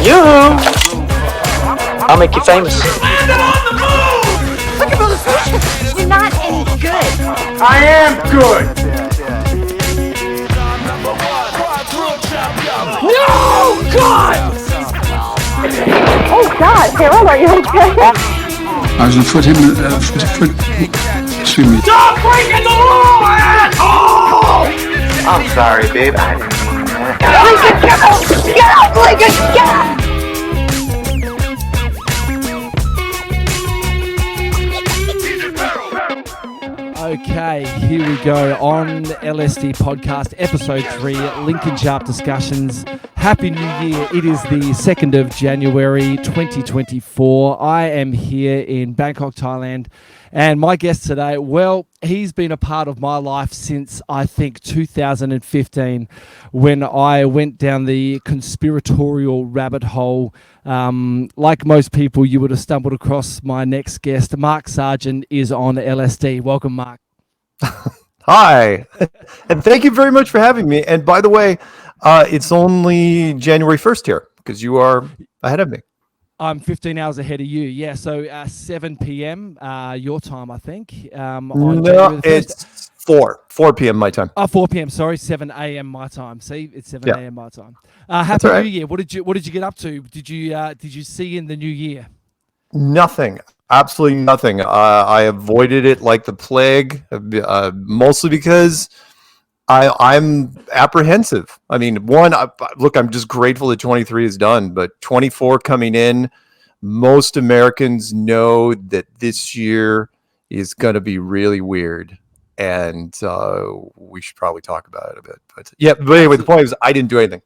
Yoo-hoo! I'll make you famous. Look at all this bullshit. You're not any good. I am good. No! God! Oh God, Harold, are you okay? Also foot him, excuse me. Stop breaking the law, asshole! I'm sorry, babe. I didn't mean that. Lincoln, get out! Lincoln, get out! Okay, here we go on LSD podcast, episode 3, Lincoln Sharp discussions. Happy New Year. It is the 2nd of January 2024. I am here in Bangkok, Thailand. And my guest today, well, he's been a part of my life since, I think, 2015, when I went down the conspiratorial rabbit hole. Like most people, you would have stumbled across my next guest. Mark Sargent is on LSD. Welcome, Mark. Hi, and thank you very much for having me. And by the way, it's only January 1st here, because you are ahead of me. I'm 15 hours ahead of you. Yeah, so 7 p.m. Your time, I think. No, it's 4 p.m. my time. 4 p.m. Sorry, 7 a.m. my time. See, it's 7 a.m. my time. Happy New Year. What did you get up to? Did you see in the new year? Nothing. Absolutely nothing. I avoided it like the plague, mostly because I'm apprehensive. I mean, look, I'm just grateful that 23 is done, but 24 coming in, most Americans know that this year is going to be really weird, and we should probably talk about it a bit. But yeah, but anyway, the point is, I didn't do anything.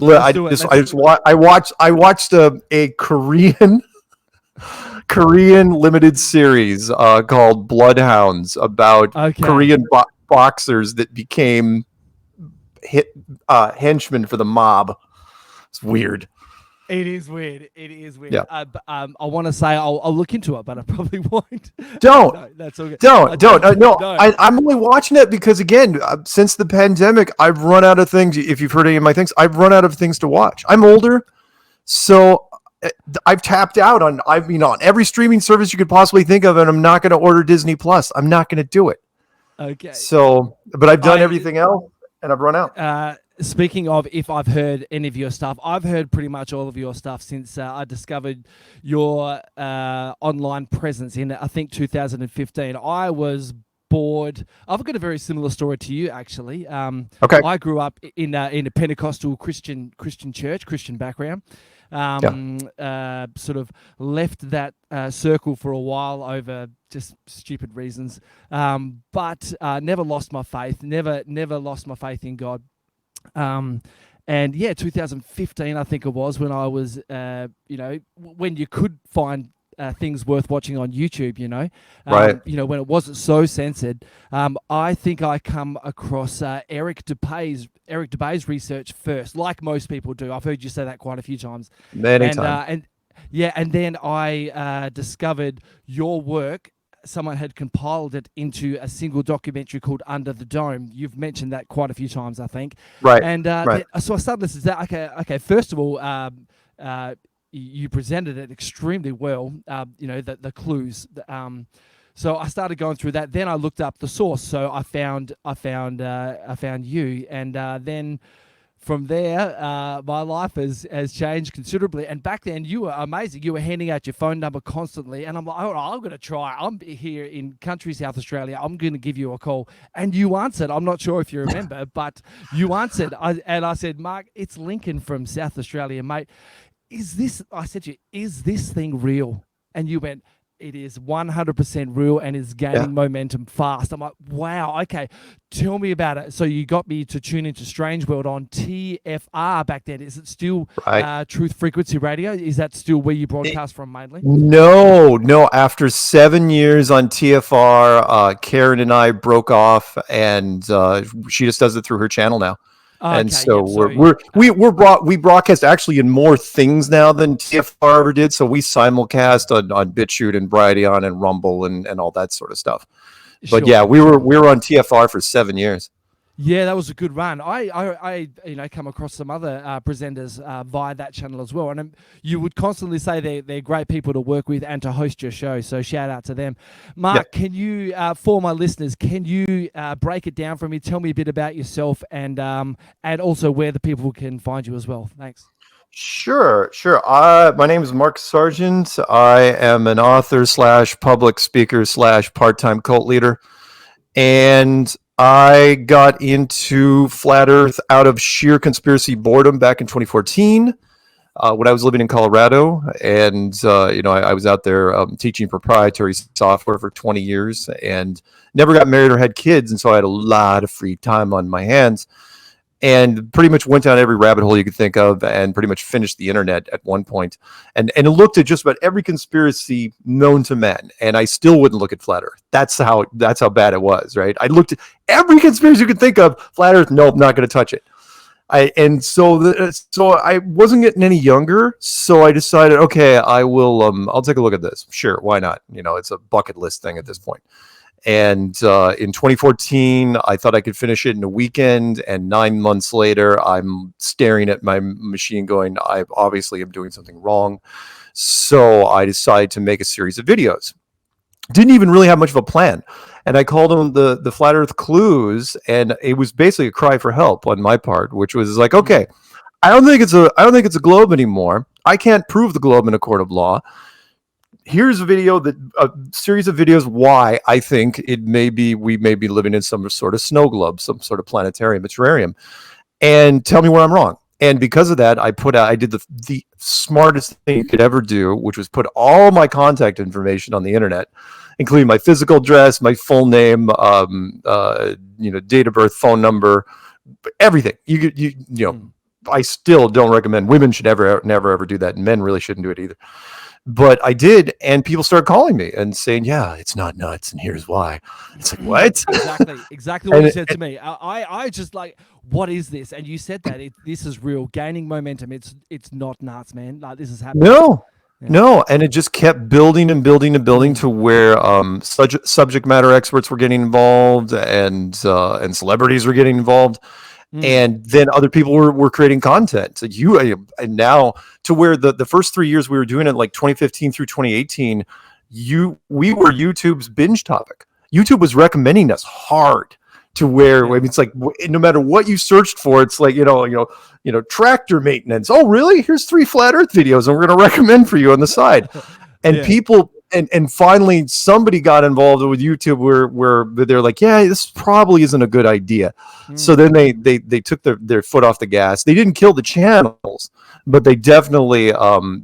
I watched a Korean limited series called Bloodhounds about Korean boxers that became henchmen for the mob. It's weird. It is weird. Yeah. I want to say I'll look into it, but I probably won't. Don't. No, that's okay. Don't. No. I'm only watching it because, again, since the pandemic, I've run out of things. If you've heard any of my things, I've run out of things to watch. I'm older, so I've tapped out on every streaming service you could possibly think of, and I'm not going to order Disney Plus. I'm not going to do it. Okay. So, but I've done everything else, and I've run out. Speaking of, if I've heard any of your stuff, I've heard pretty much all of your stuff since I discovered your online presence in, I think, 2015. I was bored. I've got a very similar story to you, actually. Okay. I grew up in a Pentecostal Christian church, Christian background. Sort of left that circle for a while over just stupid reasons, but never lost my faith. Never lost my faith in God. And yeah, 2015, I think it was, when I was, when you could find things worth watching on YouTube, right. When it wasn't so censored. I think I come across Eric DeBay's research first, like most people do. I've heard you say that quite a few times. Many times. And then I discovered your work. Someone had compiled it into a single documentary called Under the Dome. You've mentioned that quite a few times, I think. Right. And right. So I started listening to that. Okay. First of all, you presented it extremely well. The clues. So I started going through that. Then I looked up the source. So I found you, and then from there, my life has changed considerably. And back then, you were amazing. You were handing out your phone number constantly. And I'm like, oh, I'm going to try. I'm here in country South Australia. I'm going to give you a call. And you answered. I'm not sure if you remember, but you answered. I said, Mark, it's Lincoln from South Australia, mate. I said to you, is this thing real? And you went, it is 100% real and is gaining momentum fast. I'm like, wow, okay, tell me about it. So you got me to tune into Strange World on TFR back then. Is it still Truth Frequency Radio? Is that still where you broadcast from mainly? No. After 7 years on TFR, Karen and I broke off, and she just does it through her channel now. And so we broadcast actually in more things now than TFR ever did. So we simulcast on BitChute and Brighteon and Rumble and all that sort of stuff. But yeah, we were on TFR for 7 years. Yeah, that was a good run. I come across some other presenters via that channel as well, and you would constantly say they're great people to work with and to host your show. So shout out to them. Mark, can you, for my listeners, can you break it down for me? Tell me a bit about yourself and also where the people can find you as well. Thanks. Sure. My name is Mark Sargent. I am an author / public speaker / part-time cult leader, and I got into Flat Earth out of sheer conspiracy boredom back in 2014 when I was living in Colorado. And, I was out there teaching proprietary software for 20 years and never got married or had kids. And so I had a lot of free time on my hands and pretty much went down every rabbit hole you could think of and pretty much finished the internet at one point and looked at just about every conspiracy known to man. And I still wouldn't look at Flat Earth. That's how bad it was, right? I looked at every conspiracy you could think of. Flat Earth, nope, not going to touch it. So I wasn't getting any younger. So I decided, okay, I'll take a look at this. Sure. Why not? It's a bucket list thing at this point. And in 2014, I thought I could finish it in a weekend. And 9 months later, I'm staring at my machine going, I obviously am doing something wrong. So I decided to make a series of videos. Didn't even really have much of a plan. And I called them the Flat Earth Clues. And it was basically a cry for help on my part, which was like, okay, I don't think it's a globe anymore. I can't prove the globe in a court of law. Here's a series of videos why I think we may be living in some sort of snow globe, some sort of planetarium, terrarium, and tell me where I'm wrong. And because of that, I did the smartest thing you could ever do, which was put all my contact information on the internet, including my physical address, my full name, date of birth, phone number, everything. I still don't recommend women should never ever do that, and men really shouldn't do it either. But I did, and people started calling me and saying, yeah, it's not nuts, and here's why. It's like, what? Exactly what you said to me. I just like, what is this? And you said that this is real, gaining momentum. It's not nuts, man. Like, this is happening. No, and it just kept building and building and building to where subject matter experts were getting involved and celebrities were getting involved. And then other people were creating content. So and now to where the first 3 years we were doing it, like 2015 through 2018, we were YouTube's binge topic. YouTube was recommending us hard to where I mean, it's like no matter what you searched for, it's like tractor maintenance. Oh, really? Here's 3 Flat Earth videos, and we're going to recommend for you on the side. And people. And finally, somebody got involved with YouTube where they're like, yeah, this probably isn't a good idea. So then they took their foot off the gas. They didn't kill the channels, but they definitely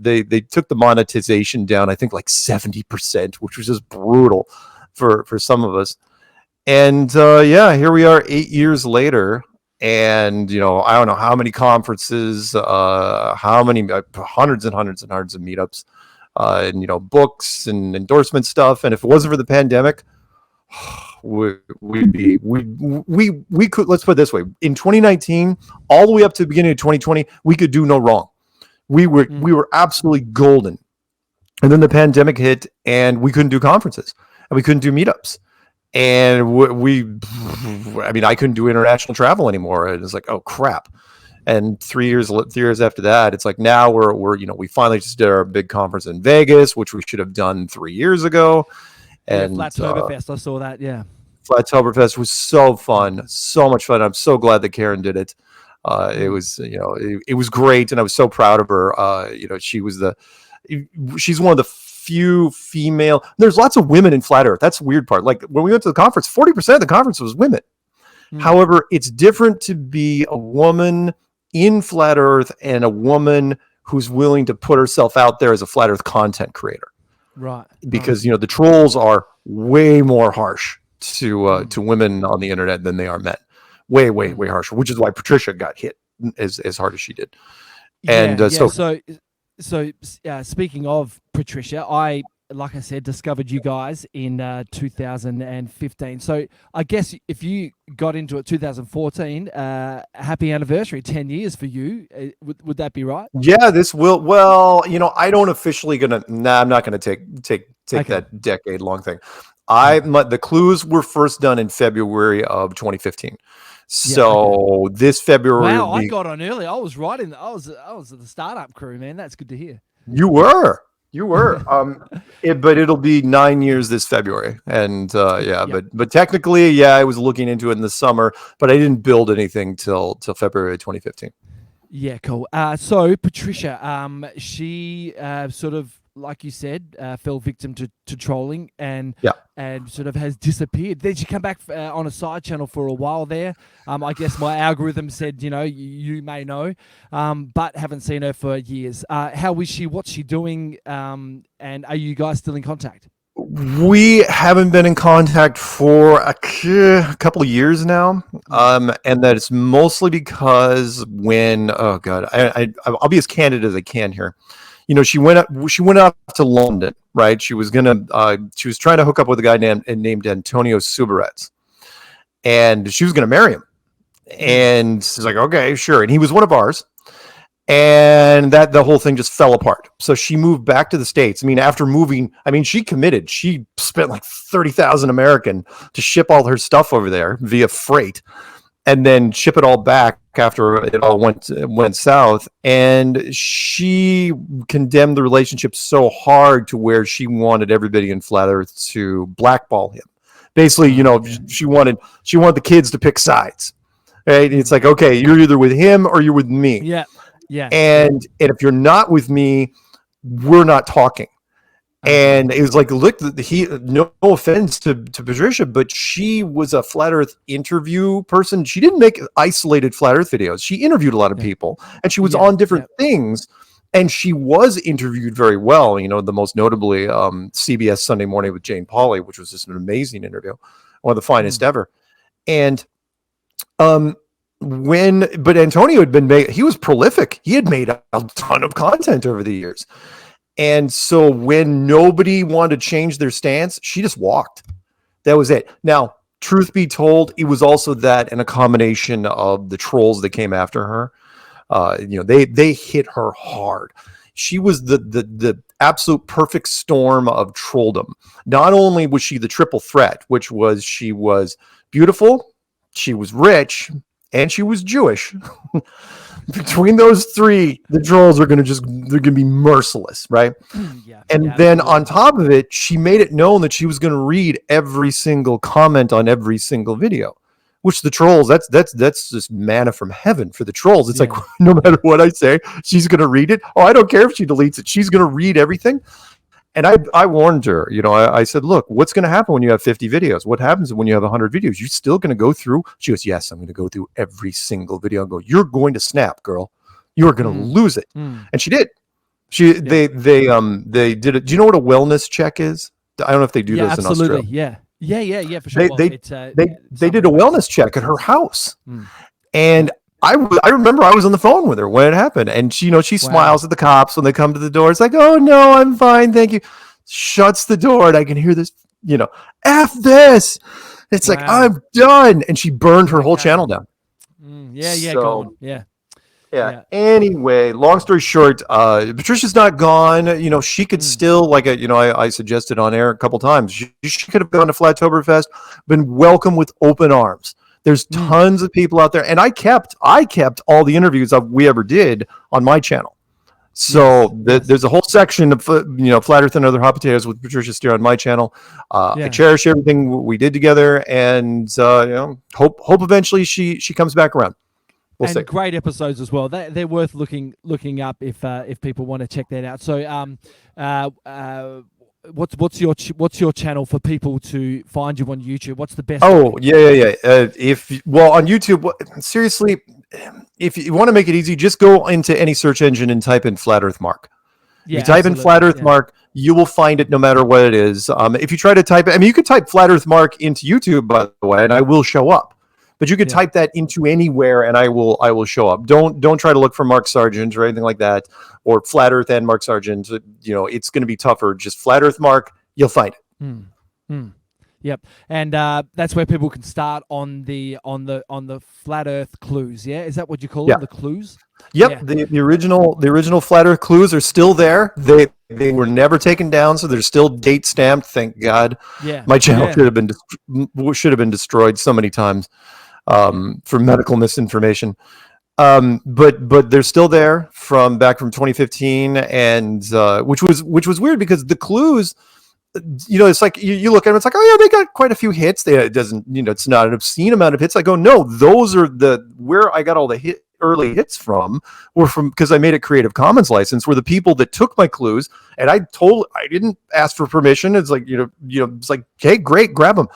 they took the monetization down, I think like 70%, which was just brutal for some of us. And here we are 8 years later. And, I don't know how many conferences, how many hundreds and hundreds and hundreds of meetups. And books and endorsement stuff, and if it wasn't for the pandemic, we could, let's put it this way, in 2019 all the way up to the beginning of 2020, we could do no wrong. We were absolutely golden, and then the pandemic hit, and we couldn't do conferences, and we couldn't do meetups, and I couldn't do international travel anymore. And it's like, oh crap. And 3 years after that, it's like now we finally just did our big conference in Vegas, which we should have done 3 years ago. And Flattoberfest, I saw that. Yeah, Flattoberfest was so fun, so much fun. I'm so glad that Karen did it. It was it was great, and I was so proud of her. She's one of the few female. There's lots of women in Flat Earth. That's the weird part. Like when we went to the conference, 40% of the conference was women. However, it's different to be a woman in Flat Earth and a woman who's willing to put herself out there as a Flat Earth content creator. Right. Because, the trolls are way more harsh to women on the internet than they are men. Way, way, way harsher, which is why Patricia got hit as hard as she did. So speaking of Patricia, like I said, discovered you guys in 2015. So I guess if you got into it 2014, happy anniversary, 10 years for you. Would that be right? Yeah, this will. Well, I don't officially I'm not gonna take okay. that decade long thing. The clues were first done in February of 2015. So this February, wow, I got on early. I was right in. I was at the startup crew, man. That's good to hear. You were. But it'll be 9 years this February, and but technically, I was looking into it in the summer, but I didn't build anything till February 2015. Yeah, cool. So Patricia, she sort of, like you said, fell victim to trolling and sort of has disappeared. Then she come back on a side channel for a while there. I guess my algorithm said, you may know, but haven't seen her for years. How is she? What's she doing? And are you guys still in contact? We haven't been in contact for a couple of years now, and that it's mostly because when I'll be as candid as I can here. She went up to London, right? She was trying to hook up with a guy named Antonio Subarez, and she was gonna marry him. And she's like, okay, sure. And he was one of ours. And that the whole thing just fell apart. So she moved back to the States. After moving, she committed. She spent like 30,000 American to ship all her stuff over there via freight, and then ship it all back after it all went south. And she condemned the relationship so hard to where she wanted everybody in Flat Earth to blackball him. Basically, she wanted the kids to pick sides. Right? It's like, okay, you're either with him or you're with me. Yeah. Yeah. And if you're not with me, we're not talking. And it was like, look, no offense to Patricia, but she was a Flat Earth interview person. She didn't make isolated Flat Earth videos. She interviewed a lot of people, and she was on different things. And she was interviewed very well. The most notably CBS Sunday Morning with Jane Pauley, which was just an amazing interview, one of the finest ever. And but Antonio he was prolific. He had made a ton of content over the years. And so when nobody wanted to change their stance, she just walked. That was it. Now, truth be told, it was also that and a combination of the trolls that came after her. They hit her hard. She was the absolute perfect storm of trolldom. Not only was she the triple threat, which was she was beautiful, she was rich, and she was Jewish. Between those three, the trolls are they're gonna be merciless, right? Then on top of it, she made it known that she was gonna read every single comment on every single video. Which the trolls, that's just manna from heaven for the trolls. It's like, no matter what I say, she's gonna read it. Oh, I don't care if she deletes it, she's gonna read everything. And I warned her, I said, look, what's going to happen when you have 50 videos? What happens when you have 100 videos? You're still going to go through? She goes, yes, I'm going to go through every single video. I go, you're going to snap, girl. You are going to lose it. And she did. They did it. Do you know what a wellness check is? I don't know if they do those in Australia. Yeah, for sure. They did a wellness check at her house. And I remember I was on the phone with her when it happened, and she smiles at the cops when they come to the door. It's like, oh no, I'm fine, thank you. Shuts the door, and I can hear this, F this. It's like, I'm done, and she burned her whole channel down. Go on. Yeah. Anyway, long story short, Patricia's not gone. She could still, I suggested on air a couple times, she could have gone to Flattoberfest, been welcome with open arms. There's tons of people out there, and I kept all the interviews we ever did on my channel. So there's a whole section of Flat Earth and Other Hot Potatoes with Patricia Steer on my channel. I cherish everything we did together, and hope eventually she comes back around. We'll see. Great episodes as well. They're worth looking up if people want to check that out. So what's your channel for people to find you on YouTube? What's the best? Oh, on YouTube, seriously, if you want to make it easy, just go into any search engine and type in Flat Earth Mark. You type in Flat Earth Mark, you will find it no matter what it is. If you try to type it, you could type Flat Earth Mark into YouTube, by the way, and I will show up. But you could type that into anywhere, and I will show up. Don't try to look for Mark Sargent or anything like that, or Flat Earth and Mark Sargent. It's going to be tougher. Just Flat Earth Mark, you'll find it. Yep, and that's where people can start on the flat Earth clues. Yeah, is that what you call Yeah. them? The clues. Yep, Yeah. the original flat Earth clues are still there. They were never taken down, so they're still date stamped. Thank God. Yeah. My channel Yeah. should have been destroyed so many times for medical misinformation. But they're still there from back from 2015, and which was weird because the clues, it's like you look at them, it's like, oh yeah, they got quite a few hits. It doesn't, it's not an obscene amount of hits. I go, no, those are where I got all the early hits from were from, because I made a Creative Commons license, were the people that took my clues, and I didn't ask for permission. It's like, it's like, hey, great, grab them.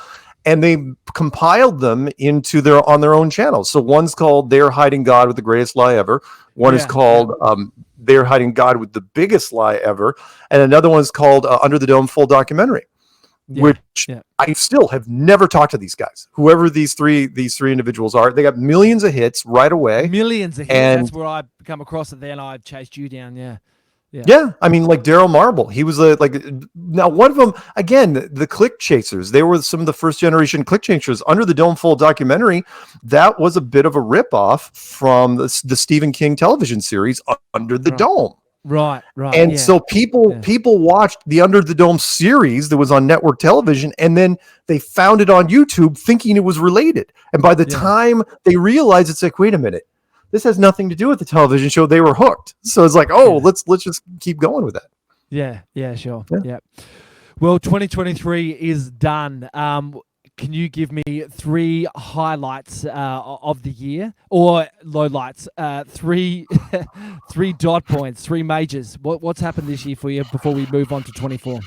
And they compiled them into on their own channels. So one's called "They're Hiding God with the Greatest Lie Ever." One is called "They're Hiding God with the Biggest Lie Ever," and another one's called "Under the Dome Full Documentary," which I still have never talked to these guys. Whoever these three individuals are, they got millions of hits right away. Millions of hits. And that's where I come across it. Then I chased you down. Yeah. Yeah, I mean, like Daryl Marble, he was now one of them, again, the click chasers. They were some of the first generation click chasers. Under the Dome Full Documentary, that was a bit of a ripoff from the Stephen King television series Under the Dome. Right. And so people watched the Under the Dome series that was on network television, and then they found it on YouTube thinking it was related. And by the time they realized, it's like, wait a minute, this has nothing to do with the television show. They were hooked. So it's like, let's just keep going with that. Yeah, sure. Yeah. Well, 2023 is done. Can you give me 3 highlights of the year, or lowlights? 3 dot points, 3 majors. What's happened this year for you before we move on to 24?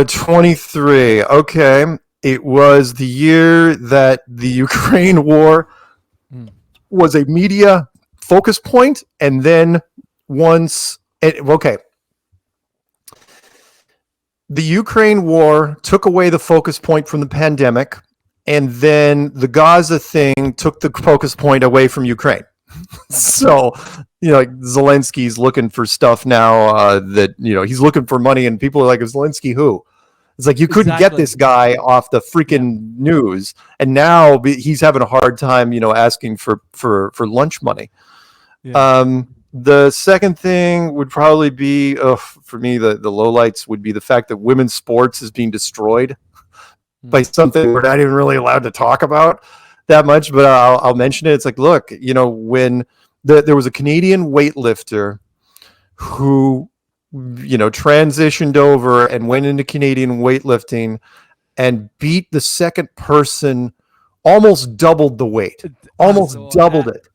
23. Okay. It was the year that the Ukraine war was a media focus point, and then the Ukraine war took away the focus point from the pandemic, and then the Gaza thing took the focus point away from Ukraine. So, like Zelensky's looking for stuff now that, he's looking for money, and people are like, Zelensky who? It's like, you couldn't get this guy off the freaking news, and now he's having a hard time, asking for lunch money. The second thing would probably be, for me, the lowlights would be the fact that women's sports is being destroyed by something we're not even really allowed to talk about that much, but I'll mention it. It's like, look, when there was a Canadian weightlifter who transitioned over and went into Canadian weightlifting and beat the second person, almost doubled the weight, almost doubled it.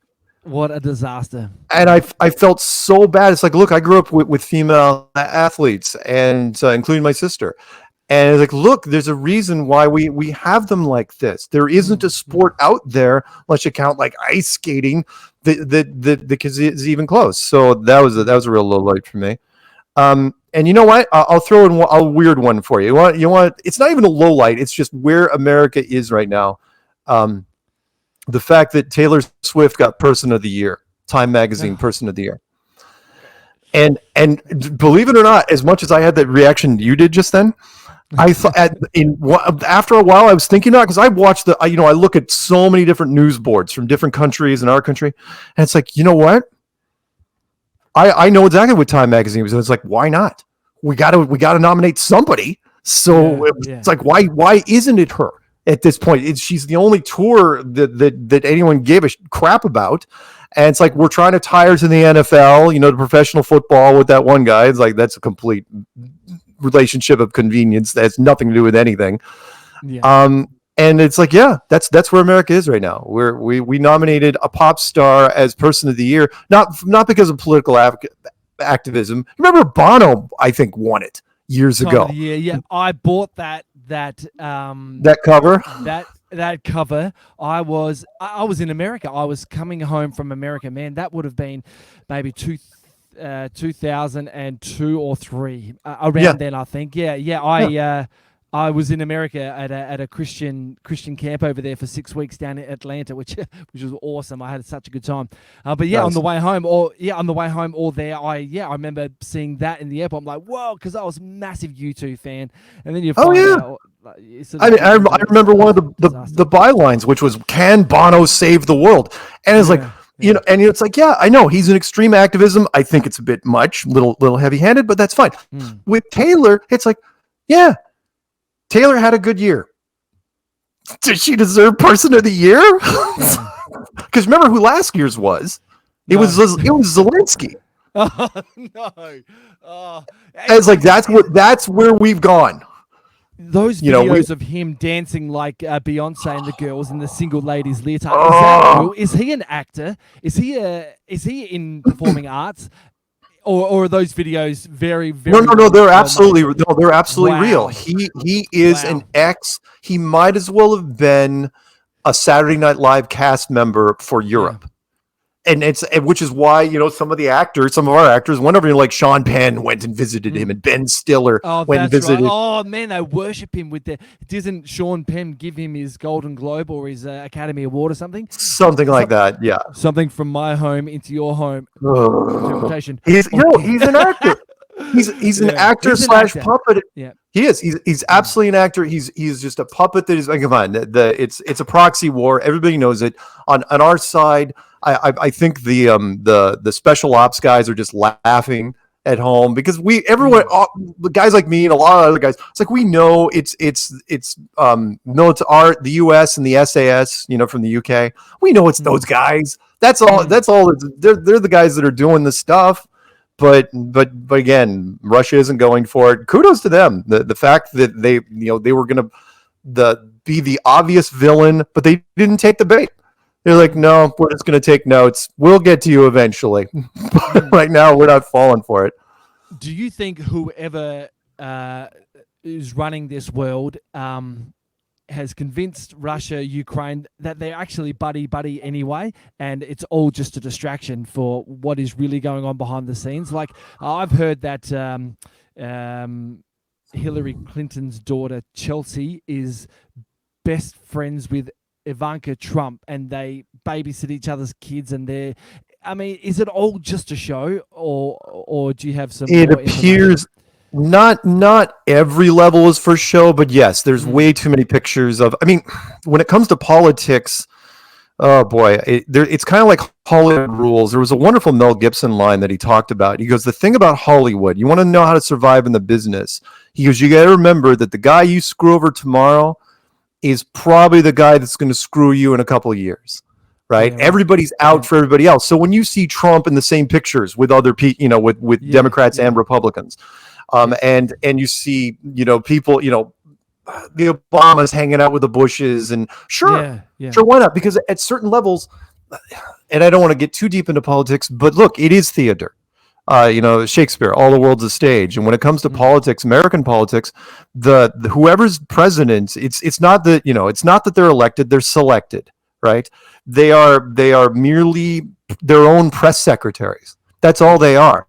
What a disaster. And I felt so bad. It's like, look, I grew up with female athletes, and including my sister. And it's like, look, there's a reason why we have them like this. There isn't a sport out there, unless you count like ice skating, that is even close. So that was a real low light for me. And you know what? I'll throw in a weird one for you. You want? It's not even a low light. It's just where America is right now. The fact that Taylor Swift got Person of the Year, Time Magazine Person of the Year. And believe it or not, as much as I had that reaction you did just then, I thought after a while I was thinking about, because I watched I look at so many different news boards from different countries in our country, and it's like, you know what? I know exactly what Time Magazine was. It's like, why not? We got to nominate somebody. So it's like, why isn't it her at this point? She's the only tour that anyone gave a crap about. And it's like, we're trying to tie her to the NFL, to professional football with that one guy. It's like, that's a complete relationship of convenience. That has nothing to do with anything. Yeah. And it's like, that's where America is right now. We nominated a pop star as Person of the Year, not because of political activism. Remember Bono, I think, won it years ago. Yeah, I bought that cover. That cover. I was in America. I was coming home from America. Man, that would have been maybe 2002 or 3 around then, I think. I was in America at a Christian camp over there for 6 weeks down in Atlanta, which was awesome. I had such a good time. But yeah, Nice. on the way home, or there, I remember seeing that in the airport. I'm like, whoa, because I was a massive U2 fan, and then you Oh, find yeah. out. Like, I remember one of the bylines, which was, "Can Bono save the world?" And it's like, and it's like, yeah, I know he's an extreme activism. I think it's a bit much, little heavy-handed, but that's fine. With Taylor, it's like, yeah, Taylor had a good year. Did she deserve Person of the Year? Because remember who last year's was? It was Zelensky. Oh no! Oh, It's like that's where we've gone. Those You know, videos of him dancing like Beyonce and the girls in the single ladies leotard. Is Oh. that real? Is he an actor? Is he in performing arts? Or are those videos very, very? No. They're absolutely real. Wow. He is Wow. an ex. He might as well have been a Saturday Night Live cast member for Europe. And which is why, some of our actors went over, like Sean Penn went and visited him, and Ben Stiller went and visited. Right. Oh man, they worship him with the. Doesn't Sean Penn give him his Golden Globe or his Academy Award or something? Something like that, yeah. Something from my home into your home. Interpretation. He's an actor. He's an actor He's an slash actor. puppet. Yeah. He is. He's absolutely an actor. He's just a puppet that is. Come on, it's a proxy war. Everybody knows it. On our side, I think the special ops guys are just laughing at home because the guys like me and a lot of other guys, it's like we know it's military, the U.S. and the SAS, from the UK. We know it's those guys. That's all. That's all. They're the guys that are doing the stuff. But again, Russia isn't going for it. Kudos to them. The fact that they were going to be the obvious villain, but they didn't take the bait. They're like, no, we're just going to take notes. We'll get to you eventually. But right now, we're not falling for it. Do you think whoever is running this world has convinced Russia, Ukraine that they're actually buddy anyway, and it's all just a distraction for what is really going on behind the scenes? Like, I've heard that Hillary Clinton's daughter Chelsea is best friends with Ivanka Trump, and they babysit each other's kids, and they're. I mean, is it all just a show, or do you have some? It appears not every level is for show, but yes, there's way too many pictures of. I mean, when it comes to politics, oh boy, it's kind of like Hollywood rules. There was a wonderful Mel Gibson line that he talked about. He goes, "The thing about Hollywood, you want to know how to survive in the business." He goes, "You got to remember that the guy you screw over tomorrow is probably the guy that's going to screw you in a couple of years." Right? Yeah. Everybody's out for everybody else. So when you see Trump in the same pictures with other people, with Democrats and Republicans, and you see, people, the Obamas hanging out with the Bushes, and sure, why not? Because at certain levels, and I don't want to get too deep into politics, but look, it is theater. Shakespeare, all the world's a stage. And when it comes to politics, American politics, the whoever's president, it's not that, it's not that they're elected, they're selected, right? They are merely their own press secretaries. That's all they are.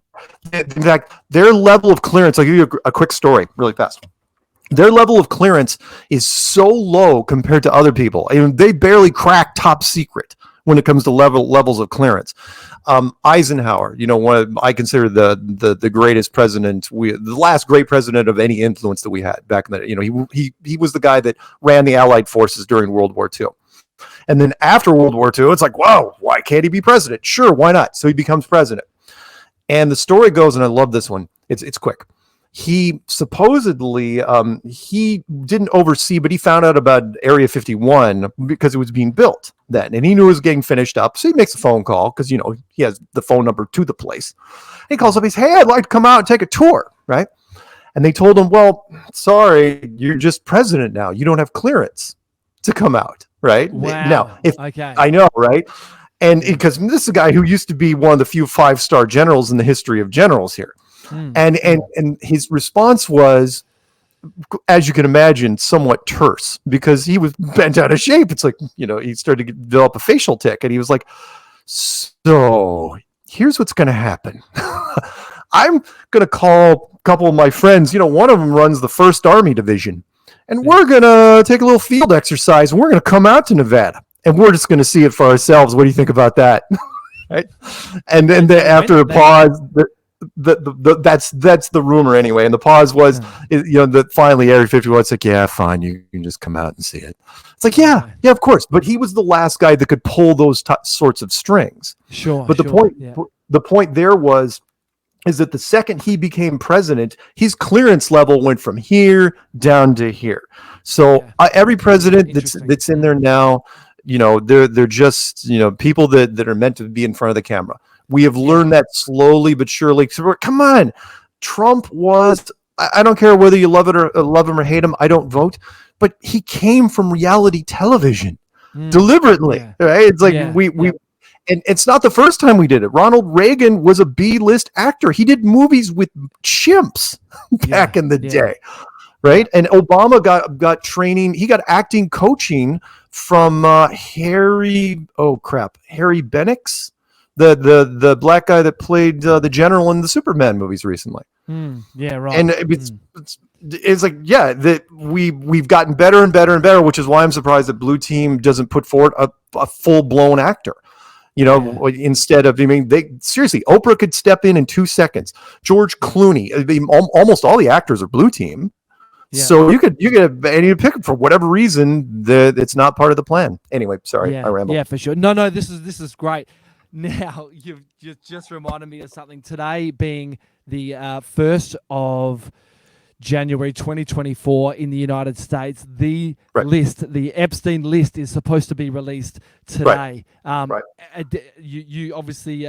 In fact, their level of clearance, I'll give you a quick story really fast. Their level of clearance is so low compared to other people. I mean, they barely crack top secret when it comes to levels of clearance. Eisenhower, I consider the greatest president, the last great president of any influence that we had back in the, he was the guy that ran the Allied forces during World War II. And then after World War II, it's like, wow, why can't he be president? Sure, why not? So he becomes president. And the story goes, and I love this one. It's quick. He supposedly, he didn't oversee, but he found out about Area 51 because it was being built then. And he knew it was getting finished up. So he makes a phone call because, he has the phone number to the place. He calls up, he says, "Hey, I'd like to come out and take a tour," right? And they told him, "Well, sorry, you're just president now. You don't have clearance to come out." Right? Wow. Now, okay. I know, right? And because this is a guy who used to be one of the few 5-star generals in the history of generals here. And his response was, as you can imagine, somewhat terse because he was bent out of shape. It's like, he started to develop a facial tic, and he was like, "So here's what's going to happen. I'm going to call a couple of my friends. One of them runs the 1st Army Division. and we're gonna take a little field exercise, and we're gonna come out to Nevada, and we're just gonna see it for ourselves. What do you think about that? Right? And then after a pause, that's the rumor anyway. And the pause was, that finally Area 51's like, yeah, fine, you can just come out and see it. It's like, yeah, of course. But he was the last guy that could pull those sorts of strings. Sure. But the point there is that the second he became president, his clearance level went from here down to here. So every president that's in there now, they're just people that are meant to be in front of the camera. We have learned that slowly but surely. Come on, Trump was. I don't care whether you love him or hate him. I don't vote, but he came from reality television deliberately. Right? It's like we. And it's not the first time we did it. Ronald Reagan was a B-list actor. He did movies with chimps back in the day, right? And Obama got training. He got acting coaching from Harry Bennix, the black guy that played the general in the Superman movies recently. Yeah, right. And it's like, that we've gotten better and better and better, which is why I'm surprised that Blue Team doesn't put forward a full-blown actor. Instead of, seriously, Oprah could step in 2 seconds. George Clooney, almost all the actors are Blue Team. Yeah. So you could pick them for whatever reason that it's not part of the plan. Anyway, sorry, I rambled. Yeah, for sure. No, this is great. Now you've just reminded me of something. Today being the 1st of January 2024 in the United States, the list, the Epstein list, is supposed to be released today. You obviously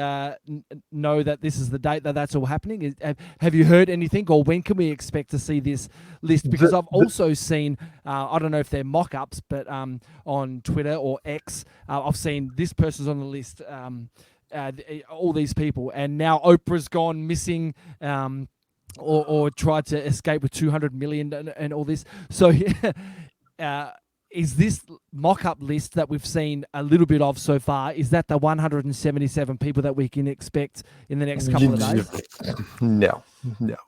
know that this is the date that's all happening. Have you heard anything, or when can we expect to see this list? Because I've also seen, I don't know if they're mock-ups, but on Twitter or X, I've seen this person's on the list, all these people, and now Oprah's gone missing. Or tried to escape with 200 million and all this. So is this mock-up list that we've seen a little bit of so far, is that the 177 people that we can expect in the next couple of days? No.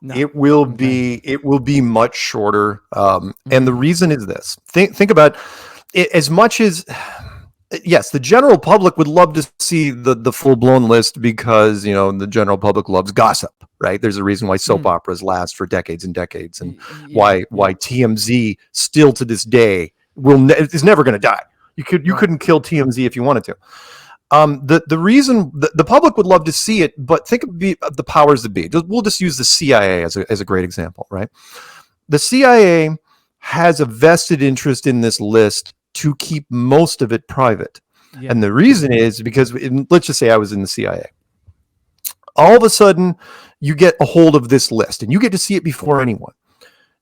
It will be much shorter. And the reason is this. Think about it, as much as... Yes, the general public would love to see the full-blown list because, the general public loves gossip, right? There's a reason why soap operas last for decades and decades, and why TMZ still to this day is never going to die. You couldn't kill TMZ if you wanted to. The reason the public would love to see it, but think of the powers that be. We'll just use the CIA as a great example, right? The CIA has a vested interest in this list to keep most of it private. Yeah. And the reason is because, let's just say I was in the CIA. All of a sudden, you get a hold of this list, and you get to see it before anyone.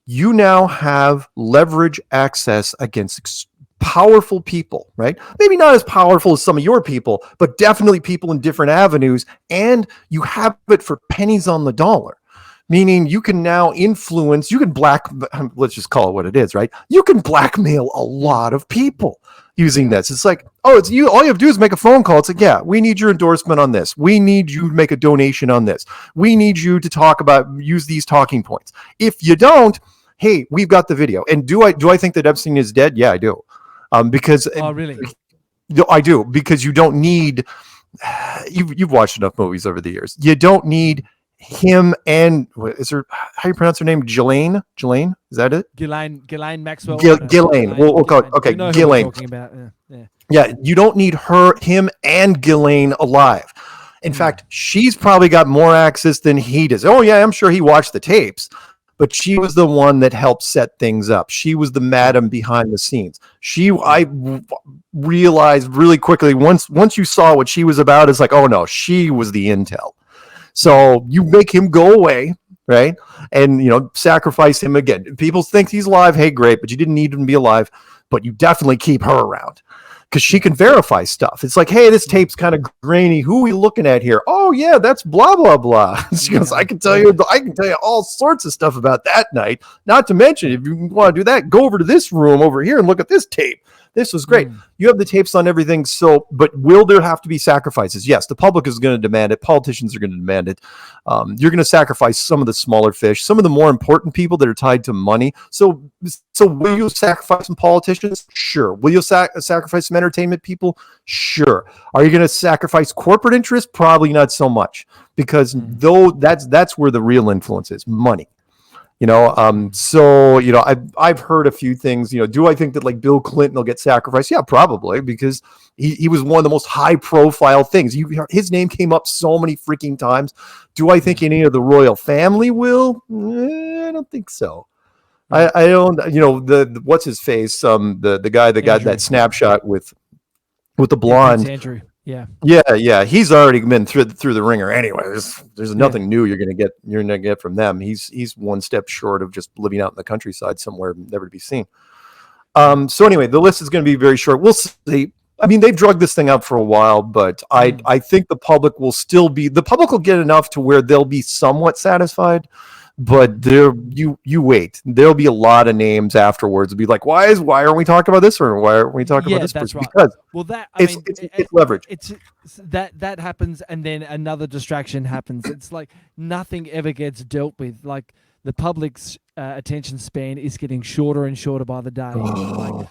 You now have leverage access against powerful people, right? Maybe not as powerful as some of your people, but definitely people in different avenues, and you have it for pennies on the dollar. Meaning you can now influence, let's just call it what it is, right? You can blackmail a lot of people using this. It's like, it's you. All you have to do is make a phone call. It's like, we need your endorsement on this. We need you to make a donation on this. We need you to use these talking points. If you don't, hey, we've got the video. And do I think that Epstein is dead? Yeah, I do. Because really? I do, because you don't need, you've watched enough movies over the years. You don't need him and how you pronounce her name? Ghislaine? Is that it? Ghislaine Maxwell. Ghislaine. We'll call it. Okay, Ghislaine. Yeah, you don't need him and Ghislaine alive. In fact, she's probably got more access than he does. Oh yeah, I'm sure he watched the tapes, but she was the one that helped set things up. She was the madam behind the scenes. I realized really quickly once you saw what she was about, it's like, oh no, she was the intel. So you make him go away, right? And, sacrifice him again. People think he's alive. Hey, great, but you didn't need him to be alive. But you definitely keep her around because she can verify stuff. It's like, hey, this tape's kind of grainy. Who are we looking at here? Oh, yeah, that's blah, blah, blah. She goes, I can tell you all sorts of stuff about that night. Not to mention, if you want to do that, go over to this room over here and look at this tape. This was great. You have the tapes on everything. So, but will there have to be sacrifices? Yes, the public is going to demand it. Politicians are going to demand it. You're going to sacrifice some of the smaller fish, some of the more important people that are tied to money. So will you sacrifice some politicians? Sure. Will you sacrifice some entertainment people? Sure. Are you going to sacrifice corporate interests? Probably not so much, because though that's where the real influence is, money. So I've heard a few things. Do I think that like Bill Clinton will get sacrificed? Yeah, probably, because he was one of the most high profile things. His name came up so many freaking times. Do I think any of the royal family will? I don't think so. I don't. The what's his face? The guy that got that snapshot with the blonde. Andrew. Yeah. Yeah. He's already been through the ringer anyway. There's nothing new you're gonna get from them. He's one step short of just living out in the countryside somewhere, never to be seen. So anyway, the list is going to be very short. We'll see. I mean, they've drugged this thing out for a while, but I think the public will get enough to where they'll be somewhat satisfied. But you wait. There'll be a lot of names afterwards. It'll be like, why aren't we talking about this, or why aren't we talking about this? That's right. Because it's leverage. It's that happens, and then another distraction happens. It's like nothing ever gets dealt with. Like the public's attention span is getting shorter and shorter by the day. Well,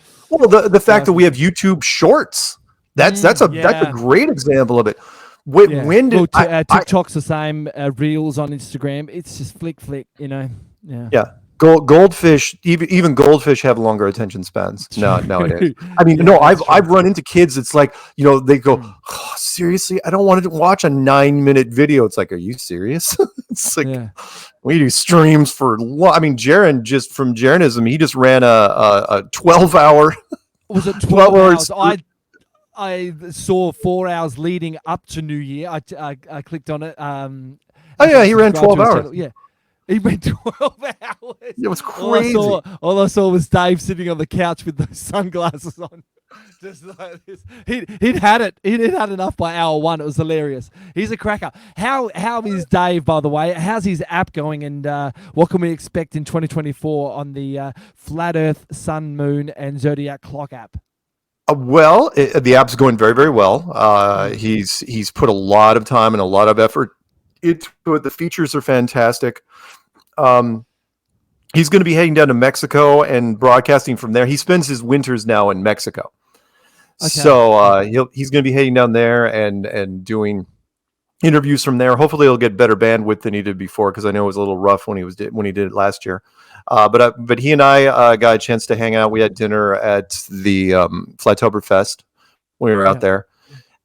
the fact that we have YouTube Shorts, that's a great example of it. When did TikTok's the same? Reels on Instagram, it's just flick, Yeah. Goldfish, even goldfish have longer attention spans nowadays. I mean, I've run into kids. It's like, they go, oh, seriously, I don't want to watch a 9-minute video. It's like, are you serious? It's like, we do streams for. I mean, Jaron, just from Jaronism, he just ran a 12-hour. Was it 12 hours? I saw 4 hours leading up to New Year. I clicked on it. He ran 12 hours. Yeah. He went 12 hours. It was crazy. All I saw was Dave sitting on the couch with those sunglasses on. Just like this. He'd had it. He'd had enough by hour 1. It was hilarious. He's a cracker. How is Dave, by the way? How's his app going, and what can we expect in 2024 on the Flat Earth, Sun, Moon, and Zodiac Clock app? Well, the app's going very, very well. He's put a lot of time and a lot of effort into it. The features are fantastic. He's going to be heading down to Mexico and broadcasting from there. He spends his winters now in Mexico. Okay. So he's going to be heading down there and doing interviews from there. Hopefully he'll get better bandwidth than he did before, because I know it was a little rough when he did it last year. But he and I got a chance to hang out. We had dinner at the Flattoberfest when we were out there,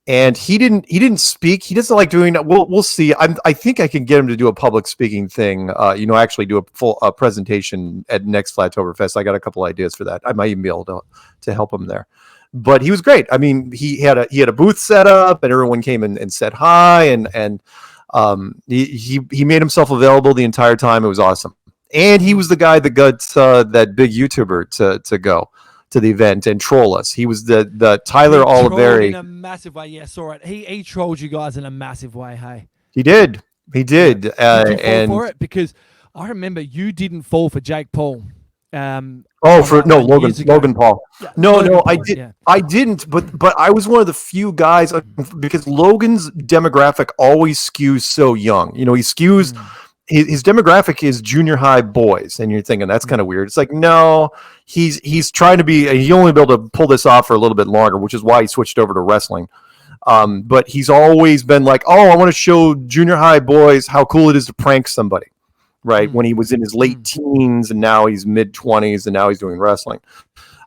and he didn't speak. He doesn't like doing that. We'll see. I think I can get him to do a public speaking thing. Actually do a full presentation at next Flattoberfest. I got a couple ideas for that. I might even be able to help him there. But he was great. I mean, he had a booth set up, and everyone came and said hi, and he made himself available the entire time. It was awesome. And he was the guy that got that big YouTuber to go to the event and troll us. He was the Tyler Oliveri. In a massive way. Yeah, saw it. He trolled you guys in a massive way. Hey, he did. Did you fall for it? Because I remember you didn't fall for Jake Paul. Logan Paul. Yeah, no, I did. Yeah. I didn't. But I was one of the few guys, because Logan's demographic always skews so young. He skews. His demographic is junior high boys, and you're thinking that's kind of weird. It's like, no, he's trying to be. He only be able to pull this off for a little bit longer, which is why he switched over to wrestling. But he's always been like, oh, I want to show junior high boys how cool it is to prank somebody. Right, when he was in his late teens, and now he's mid-20s, and now he's doing wrestling.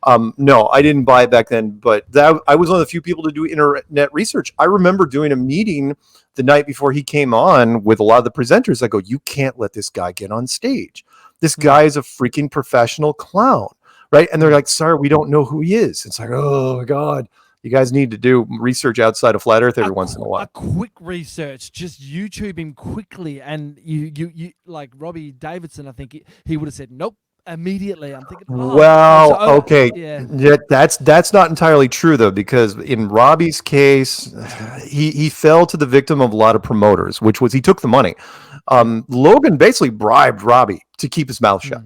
No, I didn't buy it back then, but I was one of the few people to do internet research. I remember doing a meeting the night before he came on with a lot of the presenters. I go, you can't let this guy get on stage. This guy is a freaking professional clown, right? And they're like, sorry, we don't know who he is. It's like, oh, my God. You guys need to do research outside of Flat Earth every once in a while. A quick research, just YouTube him quickly, and you like Robbie Davidson. I think he would have said nope immediately. I'm thinking, okay, yeah, that's not entirely true though, because in Robbie's case, he fell to the victim of a lot of promoters, which was he took the money. Logan basically bribed Robbie to keep his mouth shut.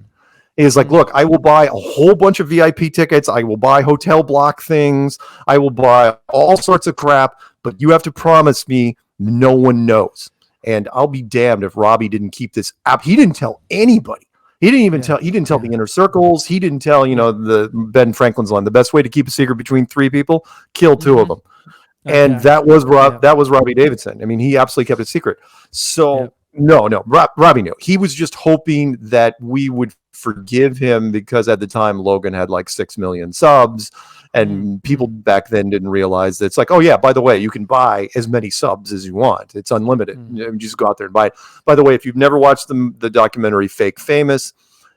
Is like, look, I will buy a whole bunch of VIP tickets. I will buy hotel block things. I will buy all sorts of crap, but you have to promise me no one knows. And I'll be damned if Robbie didn't keep this up. He didn't tell anybody. He didn't even tell. He didn't tell the inner circles. He didn't tell, the Ben Franklin's line. The best way to keep a secret between three people, kill two of them. And that was That was Robbie Davidson. I mean, he absolutely kept it secret. So no, Robbie knew. He was just hoping that we would forgive him because at the time Logan had like 6 million subs, and people back then didn't realize that it's like, oh yeah, by the way, you can buy as many subs as you want. It's unlimited. You just go out there and buy it. By the way, if you've never watched the documentary Fake Famous,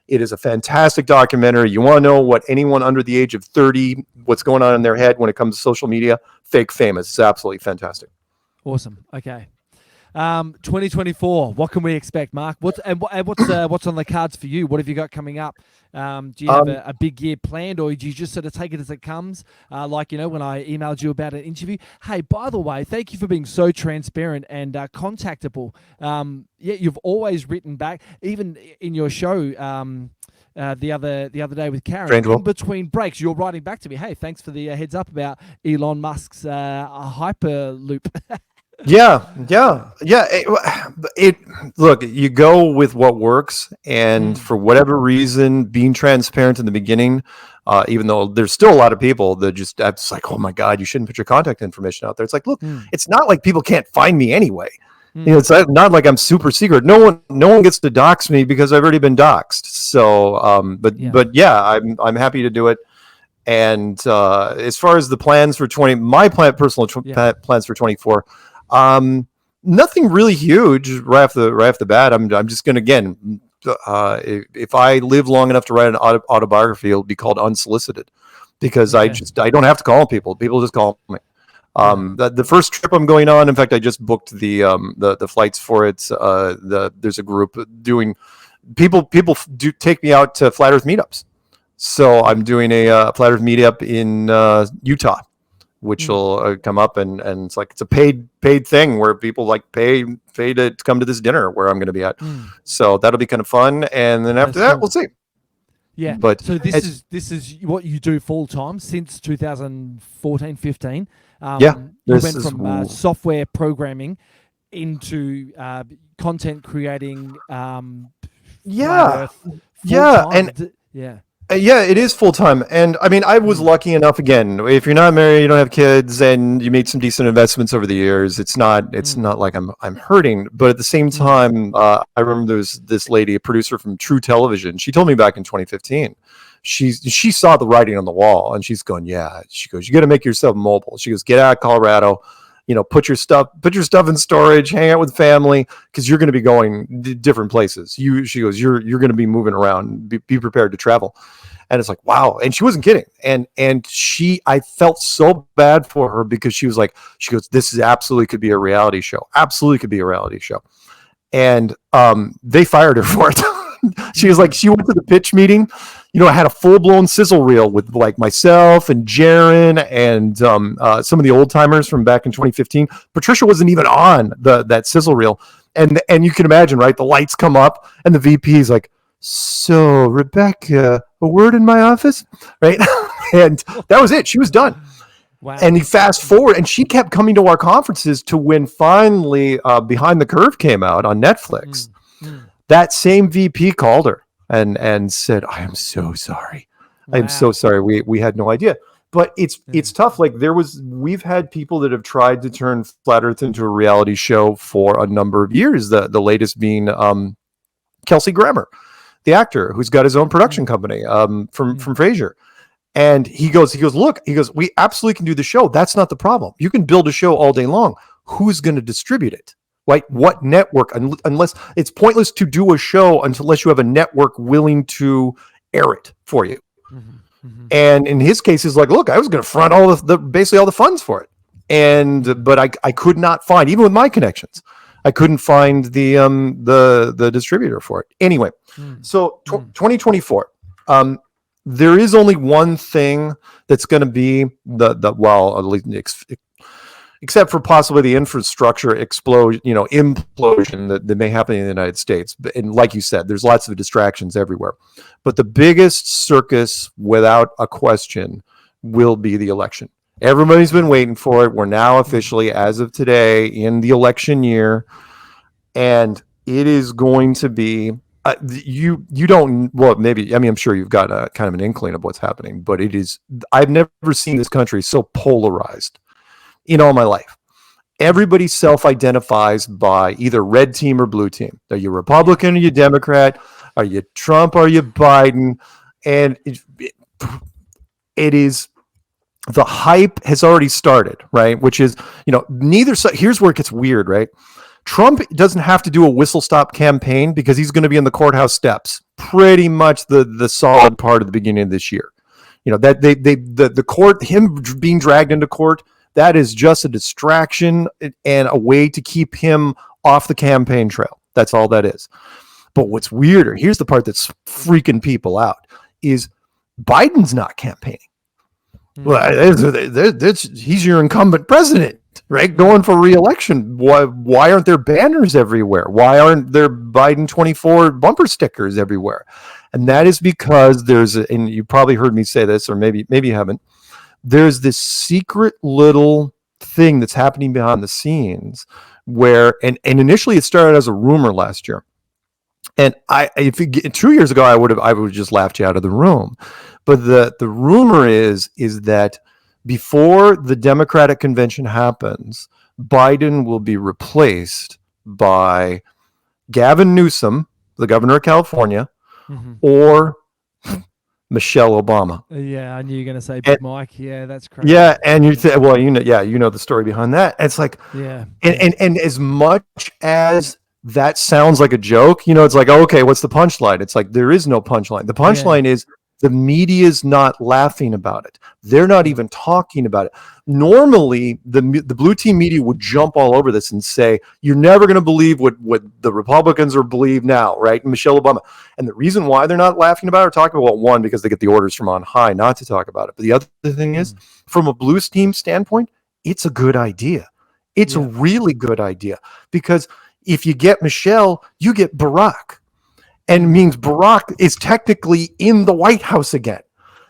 it is a fantastic documentary. You want to know what anyone under the age of 30, what's going on in their head when it comes to social media? Fake Famous. It's absolutely fantastic. Awesome. Okay. 2024. What can we expect, Mark? What's on the cards for you? What have you got coming up? Do you have a big year planned, or do you just sort of take it as it comes? Like when I emailed you about an interview. Hey, by the way, thank you for being so transparent and contactable. You've always written back, even in your show. The other day with Karen, in between breaks, you're writing back to me. Hey, thanks for the heads up about Elon Musk's Hyperloop. Yeah. Look, you go with what works, and for whatever reason, being transparent in the beginning, even though there's still a lot of people that it's like, oh my God, you shouldn't put your contact information out there. It's like, look, it's not like people can't find me anyway. It's not like I'm super secret. No one gets to dox me because I've already been doxed. So, but yeah, I'm happy to do it. And as far as the plans for personal plans for 24. Nothing really huge right off the bat. I'm just gonna, again, if I live long enough to write an autobiography, it'll be called Unsolicited, because I don't have to call people just call me. The first trip I'm going on, in fact, I just booked the flights for it. There's a group doing, people do take me out to Flat Earth meetups, so I'm doing a Flat Earth meetup in Utah, which will come up, and it's like, it's a paid thing where people like pay to come to this dinner where I'm going to be at. So that'll be kind of fun. And then after that, we'll see. Yeah. But so this is what you do full time since 2014, 15. You went from software programming into content creating. Yeah, it is full time. And I mean, I was lucky enough, again, if you're not married, you don't have kids, and you made some decent investments over the years, it's not like I'm hurting. But at the same time, I remember there was this lady, a producer from True Television. She told me back in 2015, she saw the writing on the wall, and she's going, she goes, you got to make yourself mobile. She goes, get out of Colorado, put your stuff in storage, hang out with family, because you're going to be going different places. She goes, you're going to be moving around. Be prepared to travel. And it's like, wow. And she wasn't kidding. And I felt so bad for her, because she goes, this is absolutely could be a reality show. Absolutely could be a reality show. And they fired her for it. She was like, she went to the pitch meeting. I had a full-blown sizzle reel with like myself and Jaron and some of the old timers from back in 2015. Patricia wasn't even on that sizzle reel. And you can imagine, right? The lights come up and the VP is like, so Rebecca, a word in my office, right? And that was it. She was done. Wow. And you fast forward, and she kept coming to our conferences to when finally Behind the Curve came out on Netflix. That same VP called her and said, I am so sorry. Wow. I am so sorry. We had no idea. But it's tough. Like we've had people that have tried to turn Flat Earth into a reality show for a number of years. The latest being Kelsey Grammer, the actor who's got his own production company from Frasier. And he goes, look, we absolutely can do the show. That's not the problem. You can build a show all day long. Who's going to distribute it? Right? What network? Unless it's pointless to do a show unless you have a network willing to air it for you. And in his case, he's like, look, I was going to front all basically all the funds for it. But I could not find, even with my connections, I couldn't find the distributor for it. Anyway, so 2024, there is only one thing that's going to be at least except for possibly the infrastructure implosion that may happen in the United States. And like you said, there's lots of distractions everywhere. But the biggest circus, without a question, will be the election. Everybody's been waiting for it. We're now officially, as of today, in the election year. And it is going to be, you don't, well, maybe, I mean, I'm sure you've got a kind of an inkling of what's happening, but I've never seen this country so polarized in all my life. Everybody self-identifies by either red team or blue team. Are you Republican? Are you Democrat? Are you Trump? Are you Biden? And it is, the hype has already started, right? Which is, neither side. Here's where it gets weird, right? Trump doesn't have to do a whistle stop campaign because he's going to be in the courthouse steps pretty much the solid part of the beginning of this year. That the court, him being dragged into court, that is just a distraction and a way to keep him off the campaign trail. That's all that is. But what's weirder, here's the part that's freaking people out, is Biden's not campaigning. Well, he's your incumbent president, right? Going for re-election. Why aren't there banners everywhere? Why aren't there Biden 24 bumper stickers everywhere? And that is because and you probably heard me say this, or maybe you haven't. There's this secret little thing that's happening behind the scenes where, and initially it started as a rumor last year. And 2 years ago, I would have just laughed you out of the room. But the rumor is that before the Democratic convention happens, Biden will be replaced by Gavin Newsom, the governor of California, or Michelle Obama. Yeah, I knew you were going to say Big Mike. Yeah, that's crazy. Yeah, and you say, well, you know the story behind that. It's like, yeah, and as much as that sounds like a joke, it's like, okay, what's the punchline? It's like there is no punchline. The punchline is the media's not laughing about it. They're not even talking about it. Normally, the blue team media would jump all over this and say, you're never going to believe what the Republicans are believe now, right? Michelle Obama. And the reason why they're not laughing about it or talking about, one, because they get the orders from on high not to talk about it. But the other thing is, from a blue team standpoint, it's a good idea. It's a really good idea, because if you get Michelle, you get Barack. And it means Barack is technically in the White House again,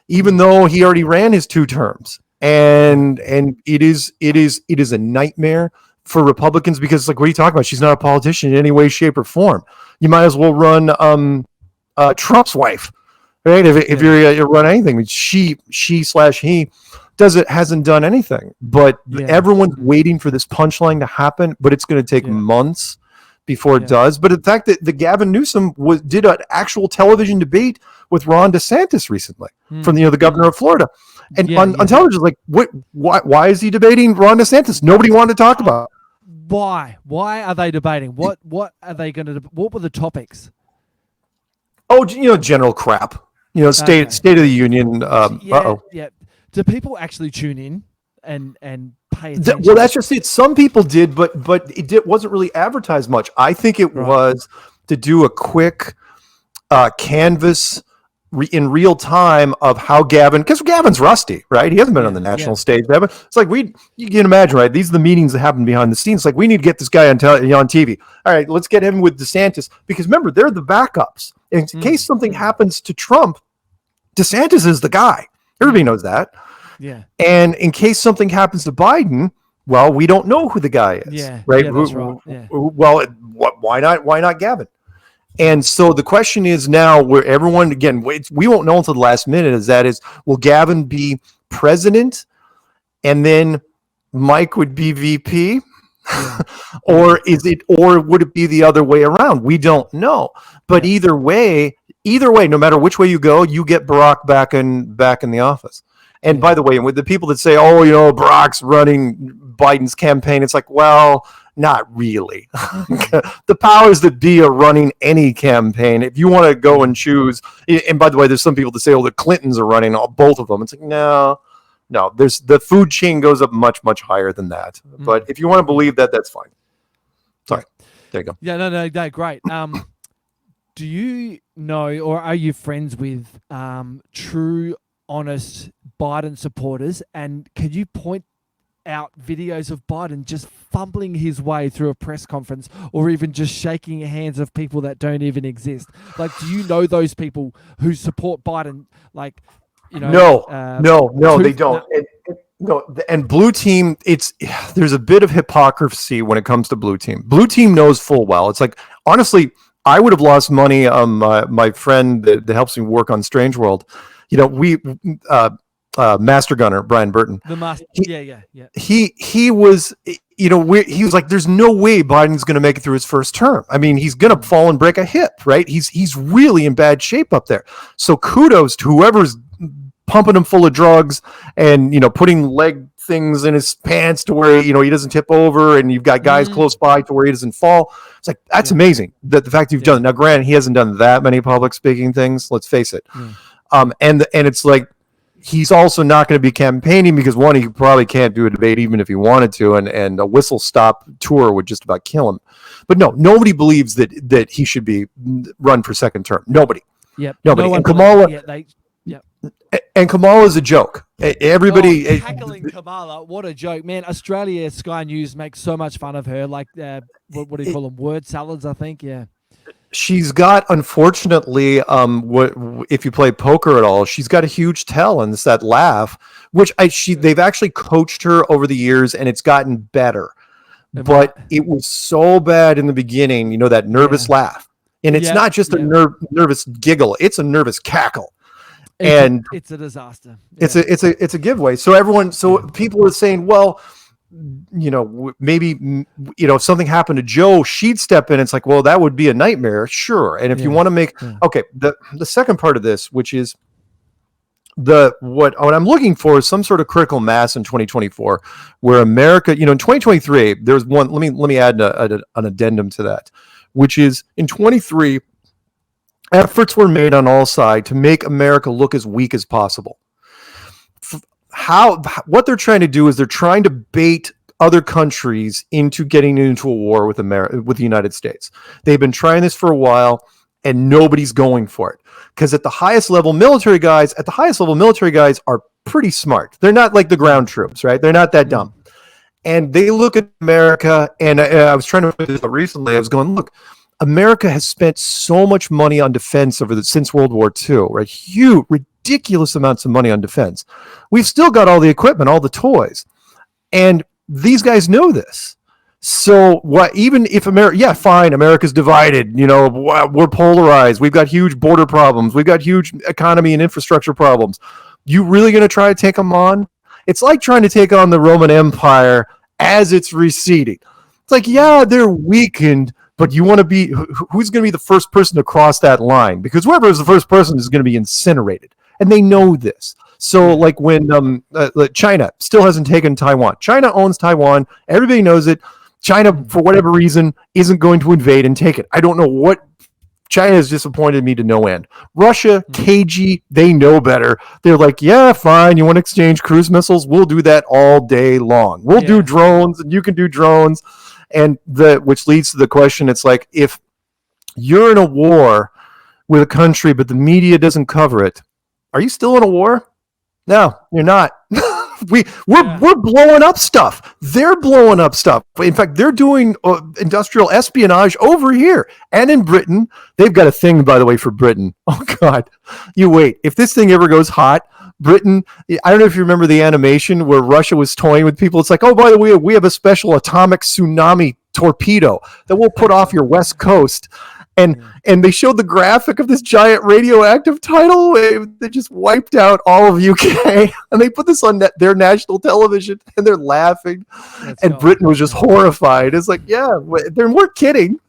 even though he already ran his 2 terms. And it is a nightmare for Republicans, because, like, what are you talking about? She's not a politician in any way, shape, or form. You might as well run Trump's wife, right? If you're run anything, she/he hasn't done anything. But everyone's waiting for this punchline to happen. But it's going to take months before it does. But the fact that the Gavin Newsom did an actual television debate with Ron DeSantis recently from the governor of Florida, and on television, like, why is he debating Ron DeSantis? Nobody wanted to talk about it. Why are they debating? What are they going to? What were the topics? Oh, general crap. State of the Union. Yeah. Do people actually tune in and pay attention? Well, that's just it. Some people did, but it wasn't really advertised much. I think it was to do a quick canvas in real time of how because Gavin's rusty, right? He hasn't been on the national stage. It's like you can imagine, right? These are the meetings that happen behind the scenes. Like, we need to get this guy on TV. All right, let's get him with DeSantis, because remember, they're the backups. In case something happens to Trump, DeSantis is the guy. Everybody knows that. Yeah. And in case something happens to Biden, well, we don't know who the guy is. Yeah. Right. Yeah, that's right. Yeah. Well, why not Gavin? And so the question is now, where everyone, again, we won't know until the last minute, will Gavin be president and then Mike would be VP? Yeah. or would it be the other way around? We don't know. But either way, no matter which way you go, you get Barack back in the office. And by the way, with the people that say, Barack's running Biden's campaign, it's like, well, not really. The powers that be are running any campaign. If you want to go and choose, and by the way, there's some people that say, the Clintons are running both of them. It's like, no, there's the food chain goes up much, much higher than that. But if you want to believe that, that's fine. Sorry. There you go. Yeah, no, great. Do you know, or are you friends with true, honest Biden supporters? And could you point out videos of Biden just fumbling his way through a press conference, or even just shaking hands of people that don't even exist. Like, do you know those people who support Biden? Like, you know, no, they don't. And Blue Team, there's a bit of hypocrisy when it comes to Blue Team. Blue Team knows full well. It's like, honestly, I would have lost money on my friend that helps me work on Strange World. You know, Master Gunner Brian Burton. The master, yeah. He was, you know, he was like, "There's no way Biden's going to make it through his first term. I mean, he's going to fall and break a hip, right? He's really in bad shape up there. So kudos to whoever's pumping him full of drugs and, you know, putting leg things in his pants to where, you know, he doesn't tip over, and you've got guys close by to where he doesn't fall. It's like, that's amazing that the fact you've done it. Now, granted, he hasn't done that many public speaking things. Let's face it. And it's like, he's also not going to be campaigning because, one, he probably can't do a debate even if he wanted to, and a whistle stop tour would just about kill him. But no, nobody believes that he should be run for second term. Nobody. Yep. Nobody. No and Kamala. And Kamala's a joke. Everybody tackling Kamala, what a joke, man! Australia Sky News makes so much fun of her. Like, what do you call them? Word salads, I think. Yeah. She's got, unfortunately, if you play poker at all, she's got a huge tell, and it's that laugh, which they've actually coached her over the years, and it's gotten better. But it was so bad in the beginning, you know, that nervous laugh, and it's not just a nervous giggle; it's a nervous cackle. It's a disaster. Yeah. It's a giveaway. So people are saying, well, you know, maybe, you know, if something happened to Joe, she'd step in. It's like, well, that would be a nightmare, sure. And if you want to make the second part of this, which is what I'm looking for, is some sort of critical mass in 2024, where America, you know, in 2023, there's one. Let me add an addendum to that, which is in 23. Efforts were made on all sides to make America look as weak as possible. What they're trying to do is they're trying to bait other countries into getting into a war with the United States. They've been trying this for a while, and nobody's going for it. Because at the highest level, military guys are pretty smart. They're not like the ground troops, right? They're not that dumb. And they look at America, and I was trying to put this up recently. I was going, look, America has spent so much money on defense since World War II, right? Huge, ridiculous amounts of money on defense. We've still got all the equipment, all the toys. And these guys know this. So even if America's divided, you know, we're polarized. We've got huge border problems. We've got huge economy and infrastructure problems. You really going to try to take them on? It's like trying to take on the Roman Empire as it's receding. It's like, yeah, they're weakened, but you want to be, who's going to be the first person to cross that line? Because whoever is the first person is going to be incinerated. And they know this. So like when China still hasn't taken Taiwan. China owns Taiwan. Everybody knows it. China, for whatever reason, isn't going to invade and take it. I don't know what. China has disappointed me to no end. Russia, cagey, they know better. They're like, yeah, fine. You want to exchange cruise missiles? We'll do that all day long. We'll do drones, and you can do drones. And which leads to the question, it's like, if you're in a war with a country, but the media doesn't cover it, are you still in a war? No, you're not. We're blowing up stuff. They're blowing up stuff. In fact, they're doing industrial espionage over here and in Britain. They've got a thing, by the way, for Britain. Oh God, you wait. If this thing ever goes hot, Britain, I don't know if you remember the animation where Russia was toying with people. It's like, oh, by the way, we have a special atomic tsunami torpedo that will put off your west coast. And they showed the graphic of this giant radioactive tidal wave that just wiped out all of UK. And they put this on their national television, and they're laughing. Britain was just horrified. It's like, yeah, we're kidding.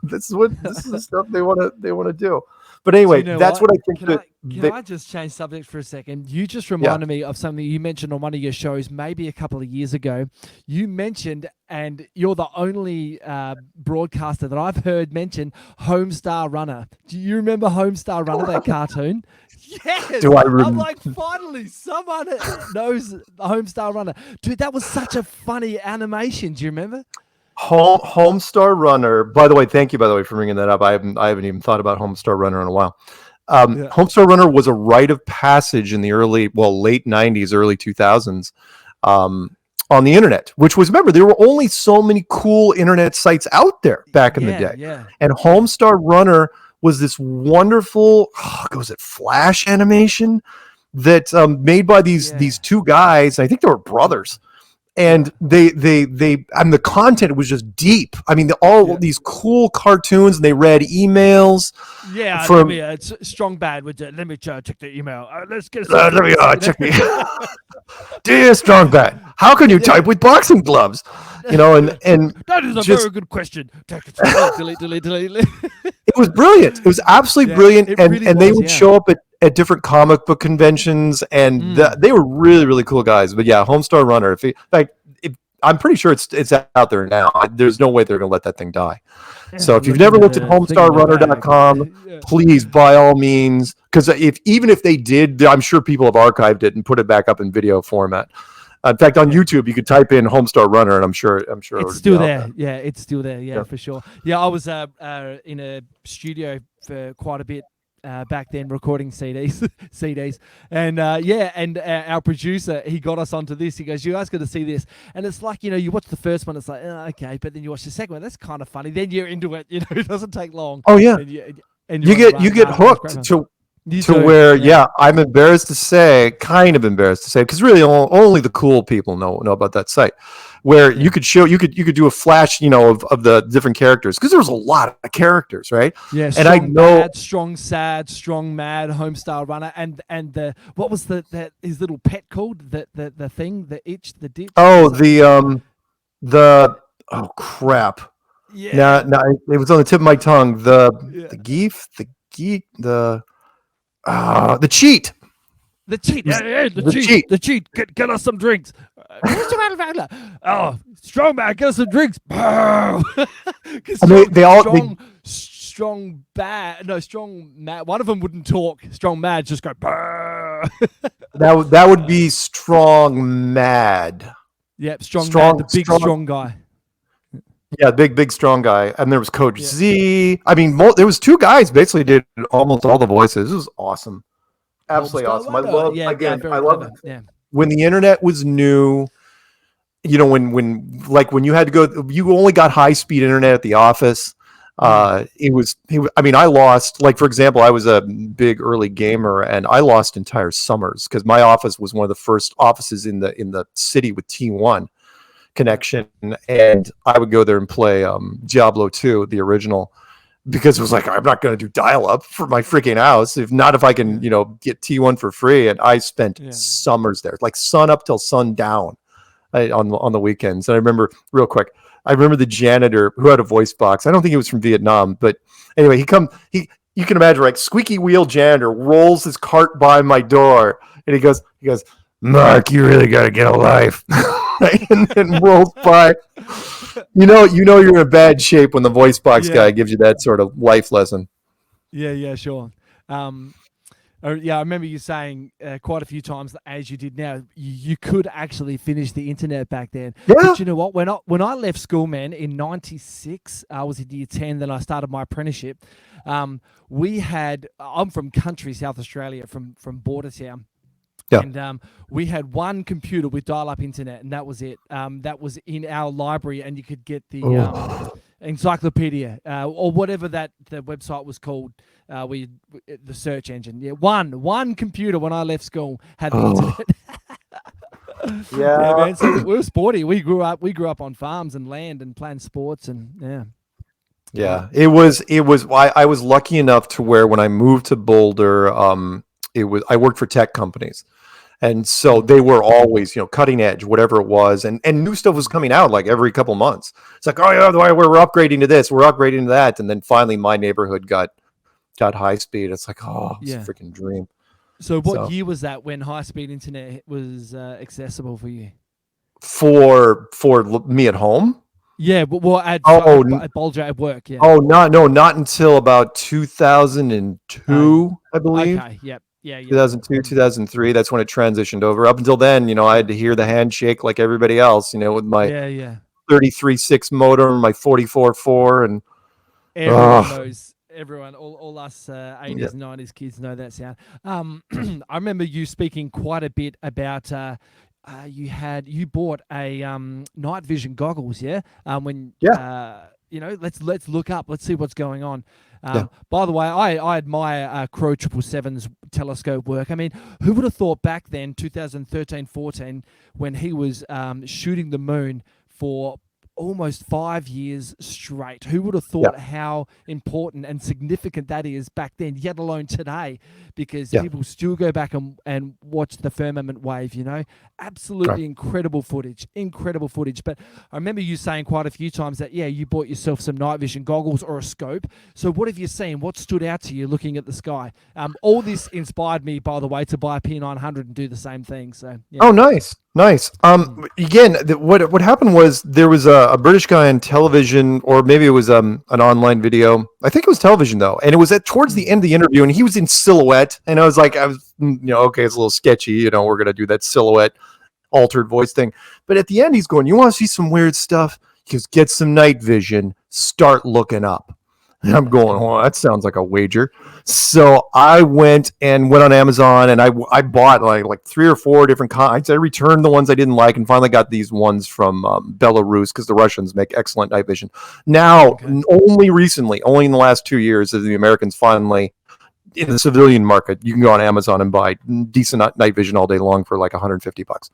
This is the stuff they want to do. But anyway, that's what I think. Can I just change subject for a second? You just reminded me of something you mentioned on one of your shows, maybe a couple of years ago. You mentioned, and you're the only broadcaster that I've heard mention, Homestar Runner. Do you remember Homestar Runner, that cartoon? Yes. I'm like, finally, someone knows the Homestar Runner. Dude, that was such a funny animation. Do you remember? Homestar Runner. By the way, thank you. By the way, for bringing that up. I haven't even thought about Homestar Runner in a while. Homestar Runner was a rite of passage in the late '90s, early 2000s. on the internet, which was, remember, there were only so many cool internet sites out there back in the day. Yeah. And Homestar Runner was this wonderful, was it Flash animation that made by these two guys. I think they were brothers. And they the content was just deep. I mean, these cool cartoons, and they read emails. Yeah, from it's strong bad with let me check the email. Let's get let me check the Dear Strong Bad, how can you type with boxing gloves? And that is a very good question. Delete. It was brilliant. It was absolutely brilliant, and they would show up at different comic book conventions, and they were really, really cool guys. But yeah, Homestar Runner. I'm pretty sure it's out there now. There's no way they're going to let that thing die. So if you've never looked at homestarrunner.com, please, by all means, because even if they did, I'm sure people have archived it and put it back up in video format. In fact, on YouTube, you could type in Homestar Runner, and I'm sure it's still there. Yeah, it's still there. Yeah, for sure. Yeah, I was in a studio for quite a bit back then, recording CDs, and our producer, he got us onto this. He goes, "You guys got to see this," and it's like, you watch the first one, it's like, okay, but then you watch the second one, that's kind of funny. Then you're into it. It doesn't take long. Oh yeah, and you get hooked to where I'm embarrassed to say, because really only the cool people know about that site, where you could do a flash, of the different characters, because there was a lot of characters, right? Yeah, and strong, I know bad, strong, sad, strong, mad, Homestar Runner, and the what was his little pet called, the thing, the itch, the dip. Oh, oh crap. Yeah. Now it was on the tip of my tongue. The geef, the geek, the cheat. The cheat. The cheat. Get us some drinks. Oh, strong man, get us some drinks. Strong mad. One of them wouldn't talk. Strong mad just go. That would be strong mad. Yep, strong mad, the big strong guy. Yeah, big strong guy, and there was Coach Z. I mean, there was two guys basically did almost all the voices. It was awesome, absolutely awesome. I love when the internet was new. When you had to go, you only got high speed internet at the office. I lost, like, for example, I was a big early gamer, and I lost entire summers because my office was one of the first offices in the city with T1 connection, and I would go there and play Diablo 2, the original, because it was like, I'm not going to do dial-up for my freaking house if I can get T1 for free. And I spent summers there, like sun up till sun down, on the weekends. And I remember the janitor who had a voice box. I don't think he was from Vietnam, but anyway, you can imagine, like, squeaky wheel janitor rolls his cart by my door, and he goes, Mark, you really got to get a life. And then rolls by. You're in a bad shape when the voice box guy gives you that sort of life lesson. Yeah, sure. I remember you saying quite a few times, as you did now, you could actually finish the internet back then. Yeah. But you know what? When I left school, man, in '96, I was in year 10. Then I started my apprenticeship. I'm from country South Australia, from Bordertown. Yeah. And we had one computer with dial-up internet, and that was it. That was in our library, and you could get the encyclopedia or whatever the website was called. The search engine. Yeah, one computer when I left school had the internet. Yeah, man. So we were sporty. We grew up on farms and land and playing sports, and yeah. It was. I was lucky enough to where when I moved to Boulder, I worked for tech companies. And so they were always, cutting edge, whatever it was. And new stuff was coming out like every couple months. It's like, oh, yeah, we're upgrading to this. We're upgrading to that. And then finally my neighborhood got high speed. It's like, oh, it's a freaking dream. So what year was that when high speed internet was accessible for you? For me at home? Yeah, well, at Bulger at work, yeah. Oh, not until about 2002, I believe. Okay, yep. Yeah. 2002, 2003. That's when it transitioned over. Up until then, I had to hear the handshake like everybody else, with my 33.6 modem, my 44.4, and everyone knows. Everyone, all us 80s and 90s kids know that sound. I remember you speaking quite a bit about. you bought a night vision goggles, yeah? When let's look up, let's see what's going on. By the way, I admire Crow 777's telescope work. I mean, who would have thought back then, 2013-14, when he was shooting the moon for almost 5 years straight? Who would have thought how important and significant that is back then, yet alone today, because people still go back and watch the firmament wave, Absolutely incredible footage. But I remember you saying quite a few times that, you bought yourself some night vision goggles or a scope. So what have you seen? What stood out to you looking at the sky? All this inspired me, by the way, to buy a P900 and do the same thing. So, yeah. Oh, nice. Again, what happened was there was a British guy on television, or maybe it was an online video. I think it was television though, and it was towards the end of the interview, and he was in silhouette, and I was okay, it's a little sketchy. We're gonna do that silhouette altered voice thing, but at the end, he's going, "You want to see some weird stuff? Just get some night vision. Start looking up." And I'm going, "Oh, that sounds like a wager." So I went on Amazon, and I bought like 3 or 4 different kinds. I returned the ones I didn't like, and finally got these ones from Belarus, because the Russians make excellent night vision. Now, only recently, only in the last 2 years, is the Americans finally, in the civilian market, you can go on Amazon and buy decent night vision all day long for like $150.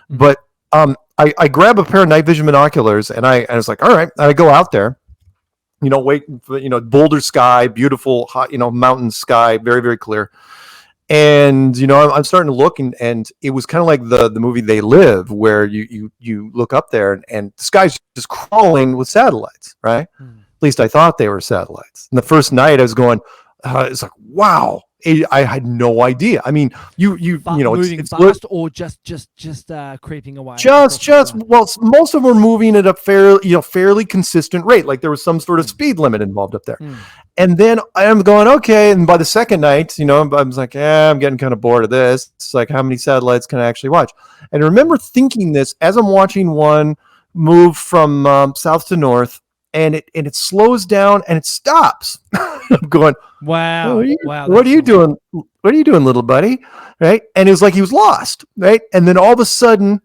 But I grab a pair of night vision binoculars, and I was like, all right, and I go out there. Waiting for, Boulder sky, beautiful, hot, mountain sky, very, very clear. And, I'm starting to look, and it was kind of like the movie They Live, where you look up there and the sky's just crawling with satellites, right? At least I thought they were satellites. And the first night I was going, it's like, wow. I had no idea. I mean, moving it's fast or just creeping away. Well, most of them were moving at a fairly consistent rate. Like there was some sort of speed limit involved up there. And then I'm going, okay. And by the second night, I was like, I'm getting kind of bored of this. It's like, how many satellites can I actually watch? And I remember thinking this as I'm watching one move from south to north, and it slows down and it stops. I'm going, wow. What are you doing? What are you doing, little buddy? Right. And it was like he was lost. Right. And then all of a sudden,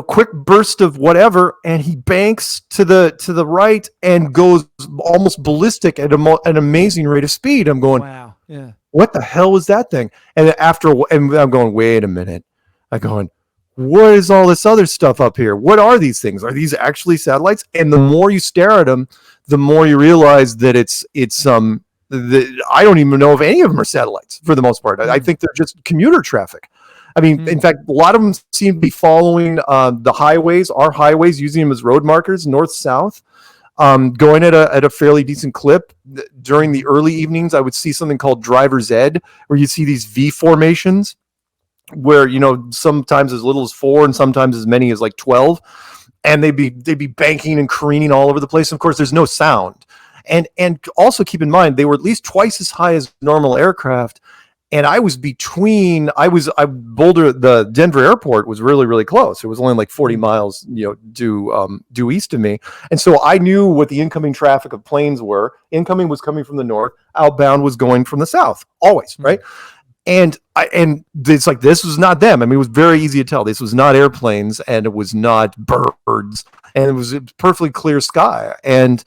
quick burst of whatever, and he banks to the right and goes almost ballistic at an amazing rate of speed. I'm going, wow. Yeah. What the hell was that thing? And and I'm going, wait a minute. I'm going, what is all this other stuff up here? What are these things? Are these actually satellites? And the more you stare at them, the more you realize that I don't even know if any of them are satellites for the most part. I think they're just commuter traffic. I mean, in fact, a lot of them seem to be following the highways, our highways, using them as road markers, north-south, going at a fairly decent clip. During the early evenings, I would see something called driver's ed, where you see these V formations, where sometimes as little as 4 and sometimes as many as like 12, and they'd be banking and careening all over the place. Of course, there's no sound, and also keep in mind they were at least twice as high as normal aircraft. And I was Boulder, the Denver airport was really, really close. It was only like 40 miles, due east of me. And so I knew what the incoming traffic of planes were. Incoming was coming from the north, outbound was going from the south, always, right? And it's like, this was not them. I mean, it was very easy to tell. This was not airplanes, and it was not birds, and it was a perfectly clear sky. And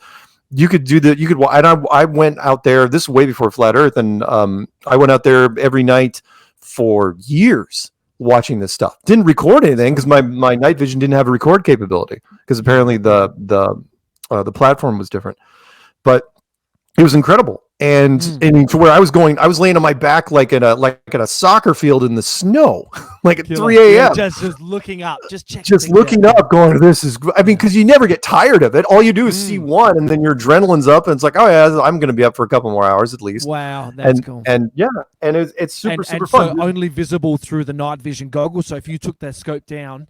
I went out there, this is way before Flat Earth, and I went out there every night for years watching this stuff. Didn't record anything because my night vision didn't have a record capability, because apparently the platform was different. But it was incredible. And to where I was going, I was laying on my back like at a soccer field in the snow, like at 3 a.m. Just looking up, just looking up, going, this is, I mean, because you never get tired of it. All you do is see one, and then your adrenaline's up, and it's like, oh yeah, I'm going to be up for a couple more hours at least. Wow, that's cool. And yeah, and it's super and fun. So only visible through the night vision goggles. So if you took that scope down,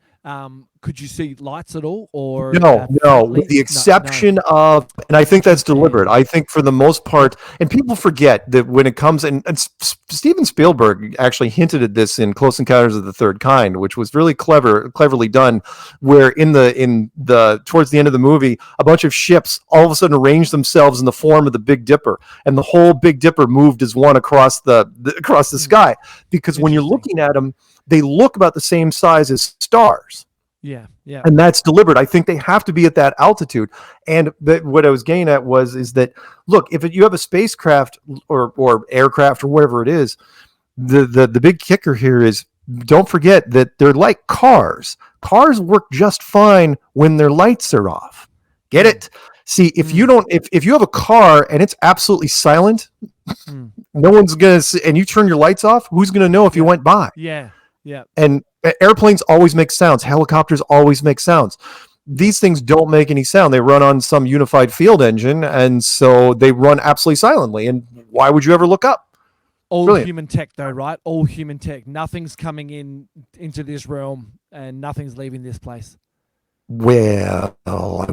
could you see lights at all, or No, faintly? with the exception of, and I think that's deliberate. I think for the most part, and people forget that when it comes, and Steven Spielberg actually hinted at this in Close Encounters of the Third Kind, which was really cleverly done, where in the towards the end of the movie, a bunch of ships all of a sudden arranged themselves in the form of the Big Dipper, and the whole Big Dipper moved as one across the sky, because when you're looking at them, they look about the same size as stars. Yeah. And that's deliberate. I think they have to be at that altitude. And what I was getting at is that, look, if you have a spacecraft or aircraft or whatever it is, the big kicker here is, don't forget that they're like cars. Cars work just fine when their lights are off. Get it? See, if you have a car and it's absolutely silent, no one's going to see, and you turn your lights off, who's going to know if you went by? Yeah. And airplanes always make sounds. Helicopters always make sounds. These things don't make any sound. They run on some unified field engine, and so they run absolutely silently. And why would you ever look up? All human tech, though, right? All human tech. Nothing's coming into this realm, and nothing's leaving this place. Well, I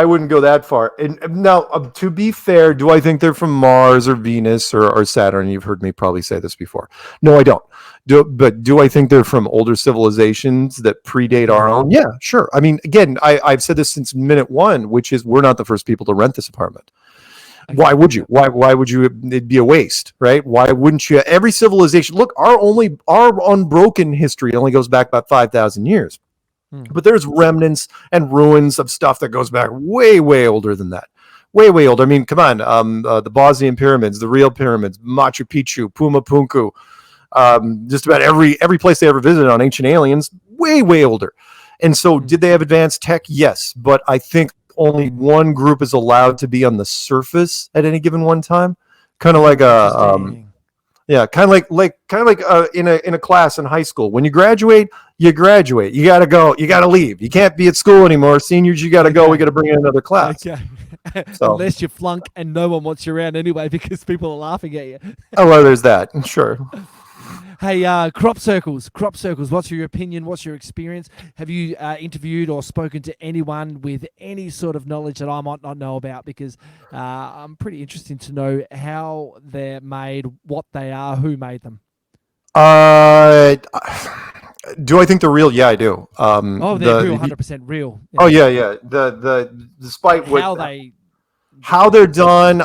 wouldn't go that far. And now, to be fair, do I think they're from Mars or Venus or Saturn? You've heard me probably say this before. No, I don't. But do I think they're from older civilizations that predate our own? Yeah, sure. I mean, again, I've said this since minute one, which is we're not the first people to rent this apartment. Why would you? Why would you? It'd be a waste, right? Why wouldn't you? Every civilization. Look, our unbroken history only goes back about 5,000 years. But there's remnants and ruins of stuff that goes back way, way older than that. Way, way older. I mean, come on. The Bosnian pyramids, the real pyramids, Machu Picchu, Puma Punku, just about every place they ever visited on Ancient Aliens, way, way older. And so did they have advanced tech? Yes. But I think only one group is allowed to be on the surface at any given one time. Kind of like in a class in high school. When you graduate. You graduate. You got to go. You got to leave. You can't be at school anymore. Seniors, you got to go. We got to bring in another class. Okay. So. Unless you flunk and no one wants you around anyway because people are laughing at you. Oh, well, there's that. Sure. Hey, crop circles. What's your opinion? What's your experience? Have you interviewed or spoken to anyone with any sort of knowledge that I might not know about? Because I'm pretty interested to know how they're made, what they are, who made them. Do I think they're real? Yeah, I do. They're real, 100% real. Oh yeah. Despite how they're done,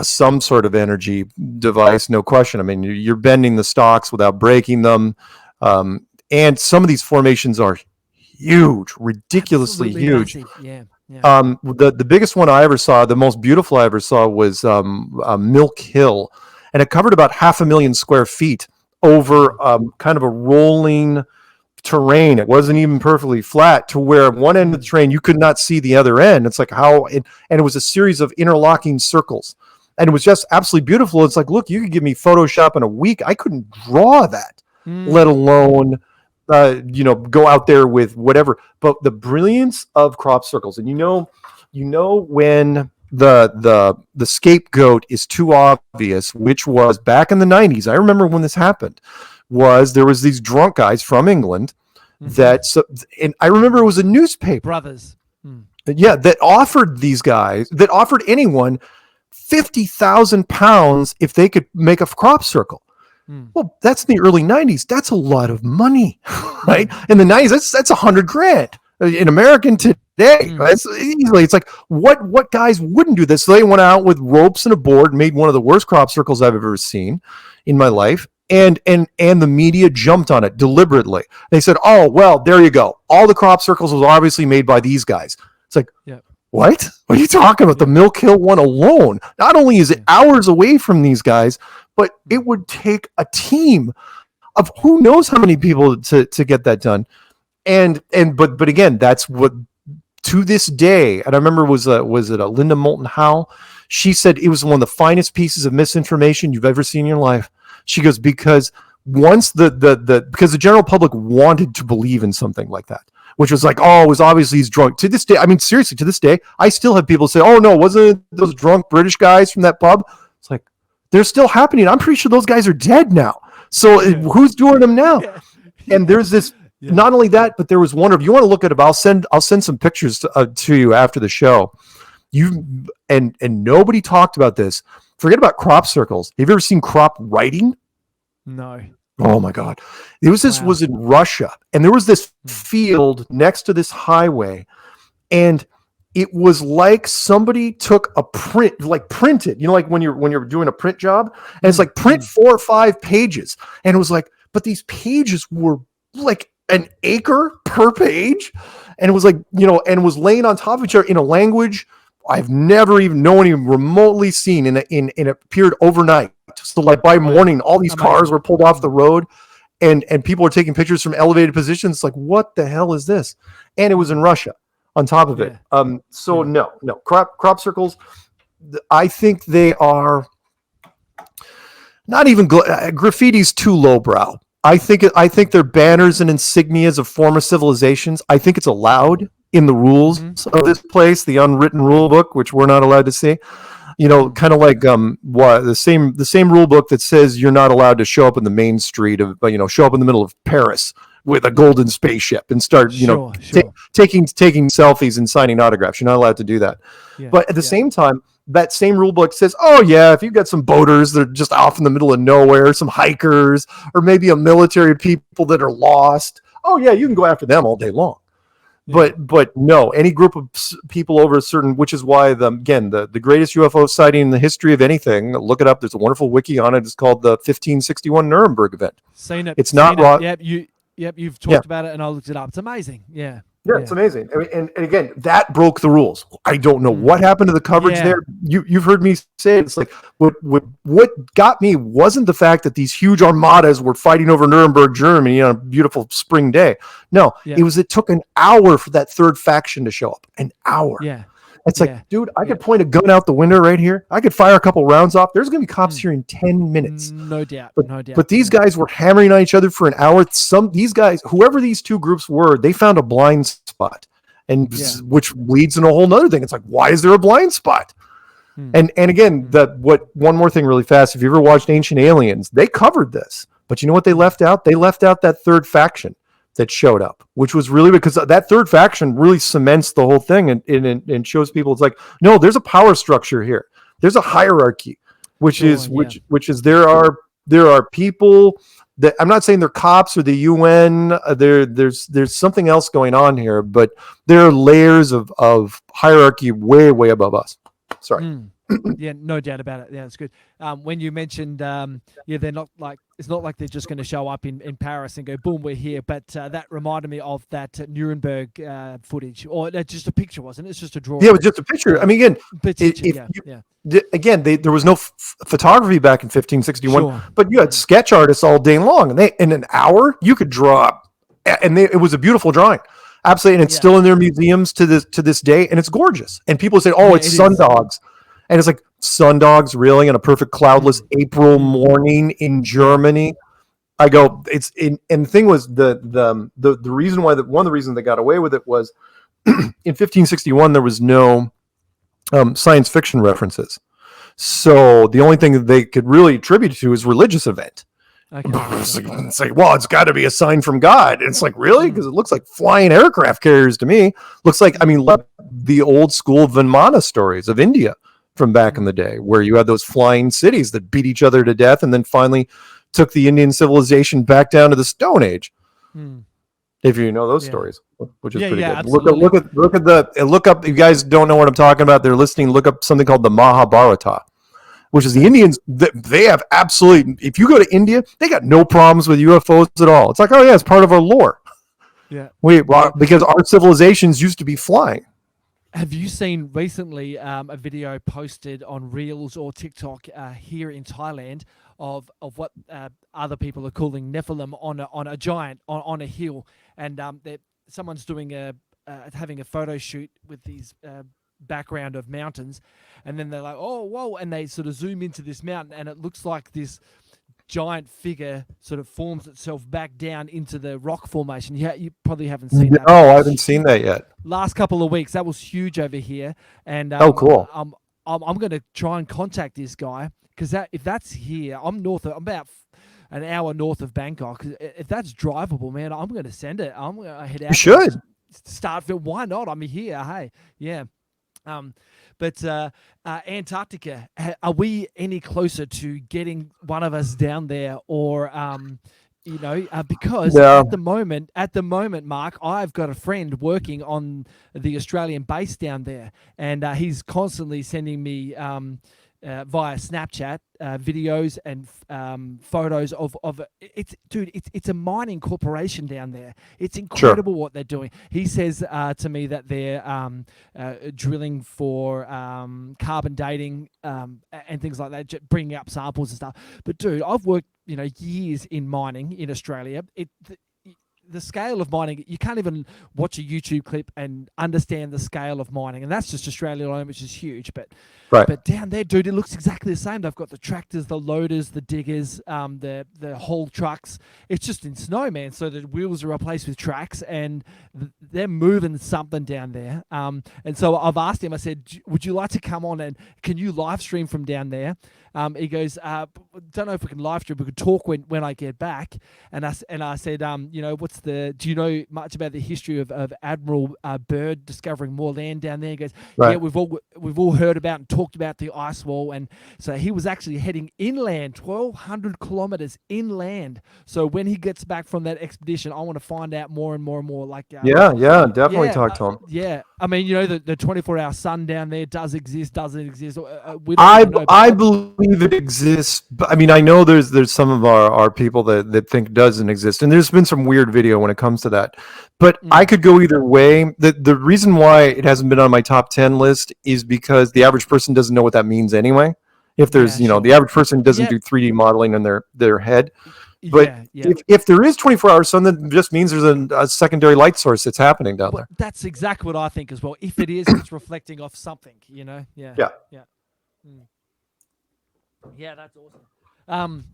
some sort of energy device, no question. I mean, you're bending the stalks without breaking them, and some of these formations are huge, ridiculously huge. Yeah. The biggest one I ever saw, the most beautiful I ever saw, was Milk Hill, and it covered about 500,000 square feet. Over kind of a rolling terrain. It wasn't even perfectly flat, to where one end of the terrain you could not see the other end. It's like and it was a series of interlocking circles, and it was just absolutely beautiful. It's like, look, you could give me Photoshop in a week. I couldn't draw that, let alone go out there with whatever. But the brilliance of crop circles, and you know when the scapegoat is too obvious, which was back in the 90s. I remember when this happened, there was these drunk guys from England and I remember it was a newspaper. Brothers. Yeah, that offered anyone 50,000 pounds if they could make a crop circle. Well, that's in the early 90s. That's a lot of money, right? In the 90s, that's $100,000 in American today. That's easily. It's like, what guys wouldn't do this? So they went out with ropes and a board, made one of the worst crop circles I've ever seen in my life, and the media jumped on it deliberately. They said, "Oh, well, there you go. All the crop circles was obviously made by these guys." It's like, what? What are you talking about? The Milk Hill one alone. Not only is it hours away from these guys, but it would take a team of who knows how many people to get that done. But again, that's what, to this day, and I remember was it Linda Moulton Howe? She said it was one of the finest pieces of misinformation you've ever seen in your life. She goes, because once because the general public wanted to believe in something like that, which was like, oh, it was obviously he's drunk. To this day, I mean, seriously, to this day, I still have people say, oh no, wasn't it those drunk British guys from that pub? It's like, they're still happening. I'm pretty sure those guys are dead now. So who's doing them now? And there's this Not only that, but there was one of you want to look at it. I'll send some pictures to you after the show. And nobody talked about this. Forget about crop circles. Have you ever seen crop writing? No. Oh my God. Was in Russia, and there was this field next to this highway, and it was like somebody took a printed, like when you're doing a print job, and it's like print 4 or 5 pages. And it was like, but these pages were like an acre per page. And it was like, and was laying on top of each other in a language I've never even remotely seen, and it appeared overnight. So like by morning, all these cars were pulled off the road, and people were taking pictures from elevated positions. It's like, what the hell is this? And it was in Russia on top of it. No, crop circles, I think they are not even graffiti's too lowbrow. I think they're banners and insignias of former civilizations. I think it's allowed in the rules of this place, the unwritten rule book, which we're not allowed to see. Kind of like the same rule book that says you're not allowed to show up in the main street of show up in the middle of Paris with a golden spaceship and start taking selfies and signing autographs. You're not allowed to do that. But at the same time, that same rule book says, oh yeah, if you've got some boaters that are just off in the middle of nowhere, some hikers, or maybe a military people that are lost, oh yeah, you can go after them all day long. But no, any group of people over a certain, which is why the greatest UFO sighting in the history of anything, look it up. There's a wonderful wiki on it. It's called the 1561 Nuremberg event. Seen it. It's not wrong. You've talked about it, and I looked it up. It's amazing. Yeah, it's amazing. I mean, and again, that broke the rules. I don't know what happened to the coverage there. You've heard me say it. It's like what got me wasn't the fact that these huge armadas were fighting over Nuremberg, Germany on a beautiful spring day. No, it took an hour for that third faction to show up. An hour. Yeah. It's like, dude, I could point a gun out the window right here. I could fire a couple rounds off. There's going to be cops here in 10 minutes. No doubt. But these guys were hammering on each other for an hour. These guys, whoever these two groups were, they found a blind spot, and which leads in a whole nother thing. It's like, why is there a blind spot? And again, one more thing really fast. If you ever watched Ancient Aliens, they covered this. But you know what they left out? They left out that third faction that showed up, which was really because that third faction really cements the whole thing and shows people it's like, no, there's a power structure here. There's a hierarchy, which is there are people that, I'm not saying they're cops or the UN. There's something else going on here, but there are layers of hierarchy way, way above us. Sorry. Yeah, no doubt about it. Yeah, it's good. When you mentioned, they're not like, it's not like they're just going to show up in Paris and go, boom, we're here. But that reminded me of that Nuremberg footage, or just a picture, wasn't it? It's just a drawing. Yeah, it was just a picture. I mean, again, there was no photography back in 1561, but you had sketch artists all day long, and in an hour you could draw, it was a beautiful drawing. Absolutely, and it's still in their museums to this day, and it's gorgeous. And people say, "Oh, it's sundogs," and it's like, sundogs, really, on a perfect cloudless April morning in Germany. I go, and the thing was the reason why one of the reasons they got away with it was in 1561 there was no science fiction references, so the only thing that they could really attribute to is religious event. Okay. It's like, well, it's got to be a sign from God. It's like, really? Because it looks like flying aircraft carriers to me. Looks like, the old school Vimana stories of India from back in the day, where you had those flying cities that beat each other to death and then finally took the Indian civilization back down to the Stone Age. If you know those stories, which is pretty good. Absolutely. Look up. You guys don't know what I'm talking about. They're listening. Look up something called the Mahabharata, which is the Indians. They have absolutely. If you go to India, they got no problems with UFOs at all. It's like, oh yeah, it's part of our lore. Yeah. Because our civilizations used to be flying. Have you seen recently a video posted on Reels or TikTok here in Thailand of what other people are calling Nephilim on a giant on a hill, and someone's doing having a photo shoot with these background of mountains, and then they're like, oh whoa, and they sort of zoom into this mountain, and it looks like this giant figure sort of forms itself back down into the rock formation. You probably haven't seen that. Oh, I haven't seen that yet. Last couple of weeks, that was huge over here, and cool. I'm going to try and contact this guy, because if that's here, I'm about an hour north of Bangkok. If that's drivable, man, I'm going to send it. I'm going to head out. You should. Start. Why not? I'm here. Hey, yeah. But Antarctica, are we any closer to getting one of us down there, or because Yeah. at the moment, Mark, I've got a friend working on the Australian base down there, and he's constantly sending me via Snapchat videos and photos of it's, dude, it's a mining corporation down there. It's incredible what they're doing. He says to me that they're drilling for carbon dating and things like that, bringing up samples and stuff. But dude, I've worked years in mining in Australia. The scale of mining, you can't even watch a YouTube clip and understand the scale of mining, and that's just Australia alone, which is huge. But down there, dude, it looks exactly the same. They've got the tractors, the loaders, the diggers, the haul trucks. It's just in snow, man. So the wheels are replaced with tracks, and they're moving something down there. And so I've asked him. I said, "Would you like to come on and can you live stream from down there?" He goes, "Don't know if we can live stream. We could talk when I get back." And I said, do you know much about the history of Admiral Byrd discovering more land down there? He goes, Right. "Yeah, we've all heard about and talked about the ice wall." And so he was actually heading inland, 1,200 kilometers inland. So when he gets back from that expedition, I want to find out more and more and more. Like, Definitely talk to him. Yeah, I mean, the 24-hour sun down there doesn't exist. We don't even know, I believe it exists. But I mean, I know there's some of our people that think it doesn't exist, and there's been some weird video when it comes to that. But I could go either way. The reason why it hasn't been on my top 10 list is because the average person doesn't know what that means anyway. If there's, sure. the average person doesn't do 3D modeling in their head. But if there is 24-hour sun, that just means there's a secondary light source that's happening down there. That's exactly what I think as well. If it is, it's reflecting off something, Yeah. Yeah, that's awesome.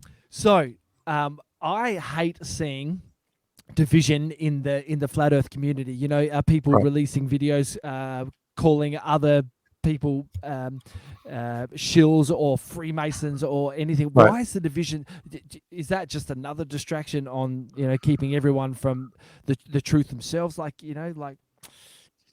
I hate seeing division in the flat Earth community. People releasing videos calling other people shills or Freemasons or anything. Why is the division? Is that just another distraction on keeping everyone from the truth themselves?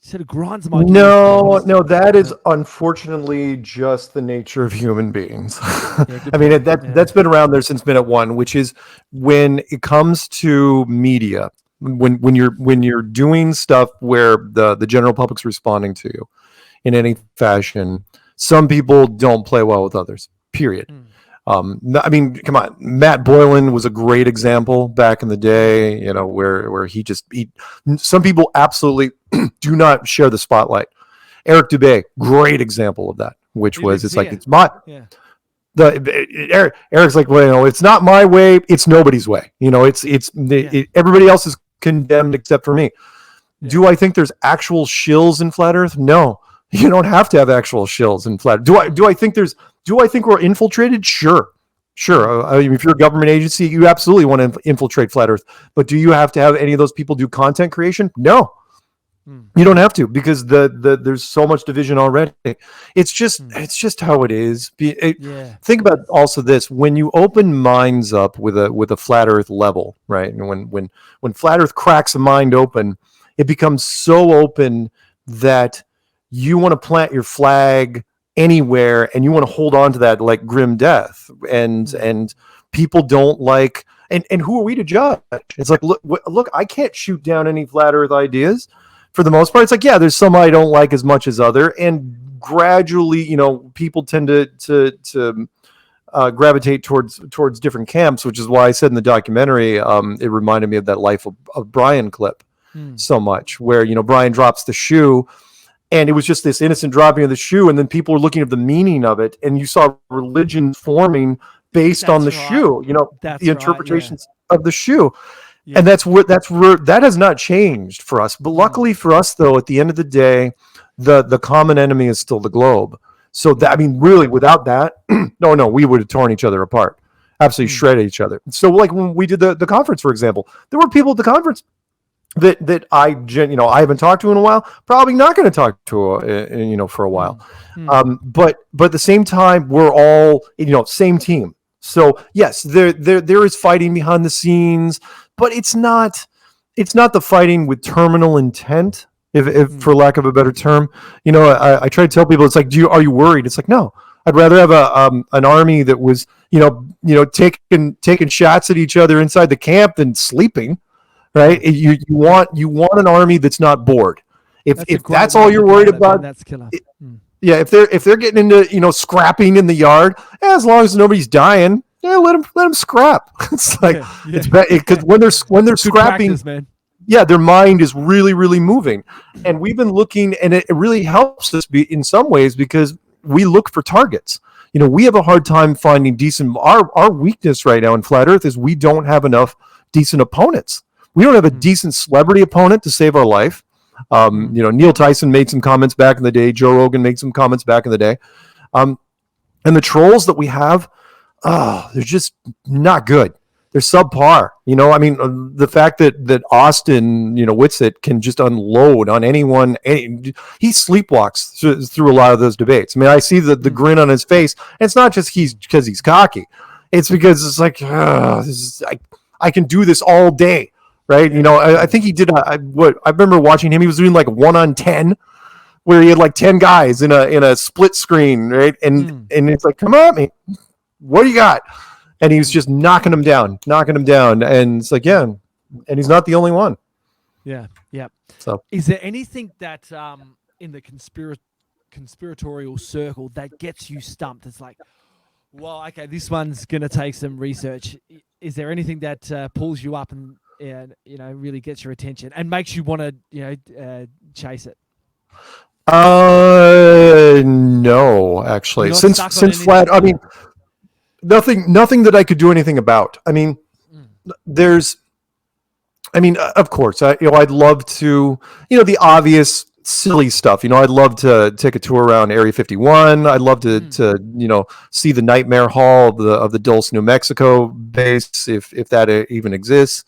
Sort of grinds my gears. No, that is unfortunately just the nature of human beings. I mean, that's been around there since minute one, which is when it comes to media, when you're doing stuff where the general public's responding to you in any fashion, some people don't play well with others, period. I mean, come on. Matt Boylan was a great example back in the day, where some people absolutely do not share the spotlight. Eric Dubé, great example of that, Eric's like, well, it's not my way, it's nobody's way. Everybody else is condemned except for me. Yeah. Do I think there's actual shills in flat Earth? No. You don't have to have actual shills in flat. Do I think we're infiltrated? Sure. I mean, if you're a government agency, you absolutely want to infiltrate flat Earth. But do you have to have any of those people do content creation? No. You don't have to, because there's so much division already. It's just how it is. Think about also this: when you open minds up with a flat Earth level, right? And when flat Earth cracks a mind open, it becomes so open that you want to plant your flag anywhere and you want to hold on to that like grim death. And people don't like, and who are we to judge? It's like, look, I can't shoot down any flat Earth ideas for the most part. It's like, there's some I don't like as much as other. And gradually, people tend to gravitate towards different camps, which is why I said in the documentary, it reminded me of that Life of Brian clip so much, where, Brian drops the shoe, and it was just this innocent dropping of the shoe, and then people were looking at the meaning of it, and you saw religion forming based on the shoe, the interpretations of the shoe. Yeah. And that's where that has not changed for us. But luckily for us, though, at the end of the day, the common enemy is still the globe. So that, I mean, really, without that, no, we would have torn each other apart, absolutely shredded each other. So, like when we did the conference, for example, there were people at the conference that I haven't talked to in a while, probably not going to talk to for a while. But at the same time, we're all same team. So yes, there is fighting behind the scenes, but it's not the fighting with terminal intent, if for lack of a better term. You know, I try to tell people, it's like, are you worried? It's like, no, I'd rather have an army that was, taking shots at each other inside the camp than sleeping, right? You want an army that's not bored. If that's all you're worried about, that's killer. Yeah, if they're getting into scrapping in the yard, as long as nobody's dying, let them scrap. It's like it's because when they're scrapping, practice, man. yeah, their mind is really, really moving. And we've been looking, and it really helps us in some ways because we look for targets. We have a hard time finding decent. Our weakness right now in Flat Earth is we don't have enough decent opponents. We don't have a decent celebrity opponent to save our life. Neil Tyson made some comments back in the day. Joe Rogan made some comments back in the day. And the trolls that we have, they're just not good. They're subpar. The fact that Austin, Whitsitt can just unload on anyone. He sleepwalks through a lot of those debates. I mean, I see the grin on his face. And it's not just because he's cocky. It's because it's like, I can do this all day. Right. I think he did I remember watching him. He was doing like 1-on-10 where he had like 10 guys in a split screen. Right. And it's like, come on, man, what do you got? And he was just knocking him down. And it's like, yeah. And he's not the only one. Yeah. Yeah. So is there anything that in the conspiratorial circle that gets you stumped? It's like, well, okay, this one's going to take some research. Is there anything that pulls you up and really gets your attention and makes you want to, chase it? No, actually, since Flat, I mean, nothing that I could do anything about. I mean, of course, I'd love to, the obvious silly stuff. I'd love to take a tour around Area 51. I'd love to see the Nightmare Hall of the Dulce, New Mexico base, if that even exists.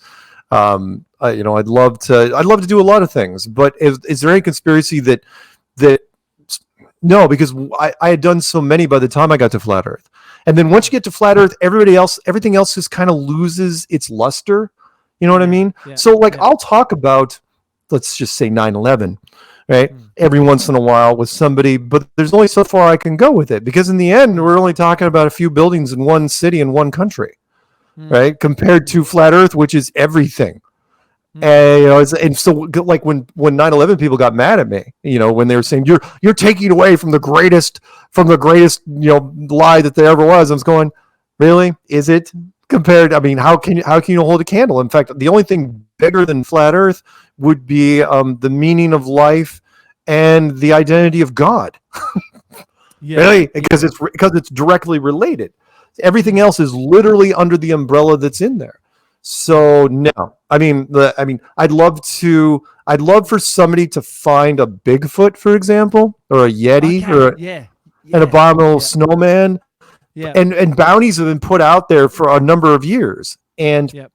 I'd love to do a lot of things, but is there any conspiracy that no, because I had done so many by the time I got to Flat Earth. And then once you get to Flat Earth, everything else just kind of loses its luster. You know what I mean? Yeah, so I'll talk about, let's just say 9/11, right? Every once in a while with somebody, but there's only so far I can go with it because in the end, we're only talking about a few buildings in one city in one country. Right, compared to Flat Earth, which is everything. And so like when 9/11 people got mad at me, when they were saying you're taking away from the greatest lie that there ever was, I was going, really? Is it? Compared, I mean, how can you hold a candle? In fact, the only thing bigger than Flat Earth would be the meaning of life and the identity of God. Really, because it's directly related. Everything else is literally under the umbrella that's in there. So no, I'd love for somebody to find a Bigfoot, for example, or a Yeti, or an abominable snowman. Yeah. And bounties have been put out there for a number of years. And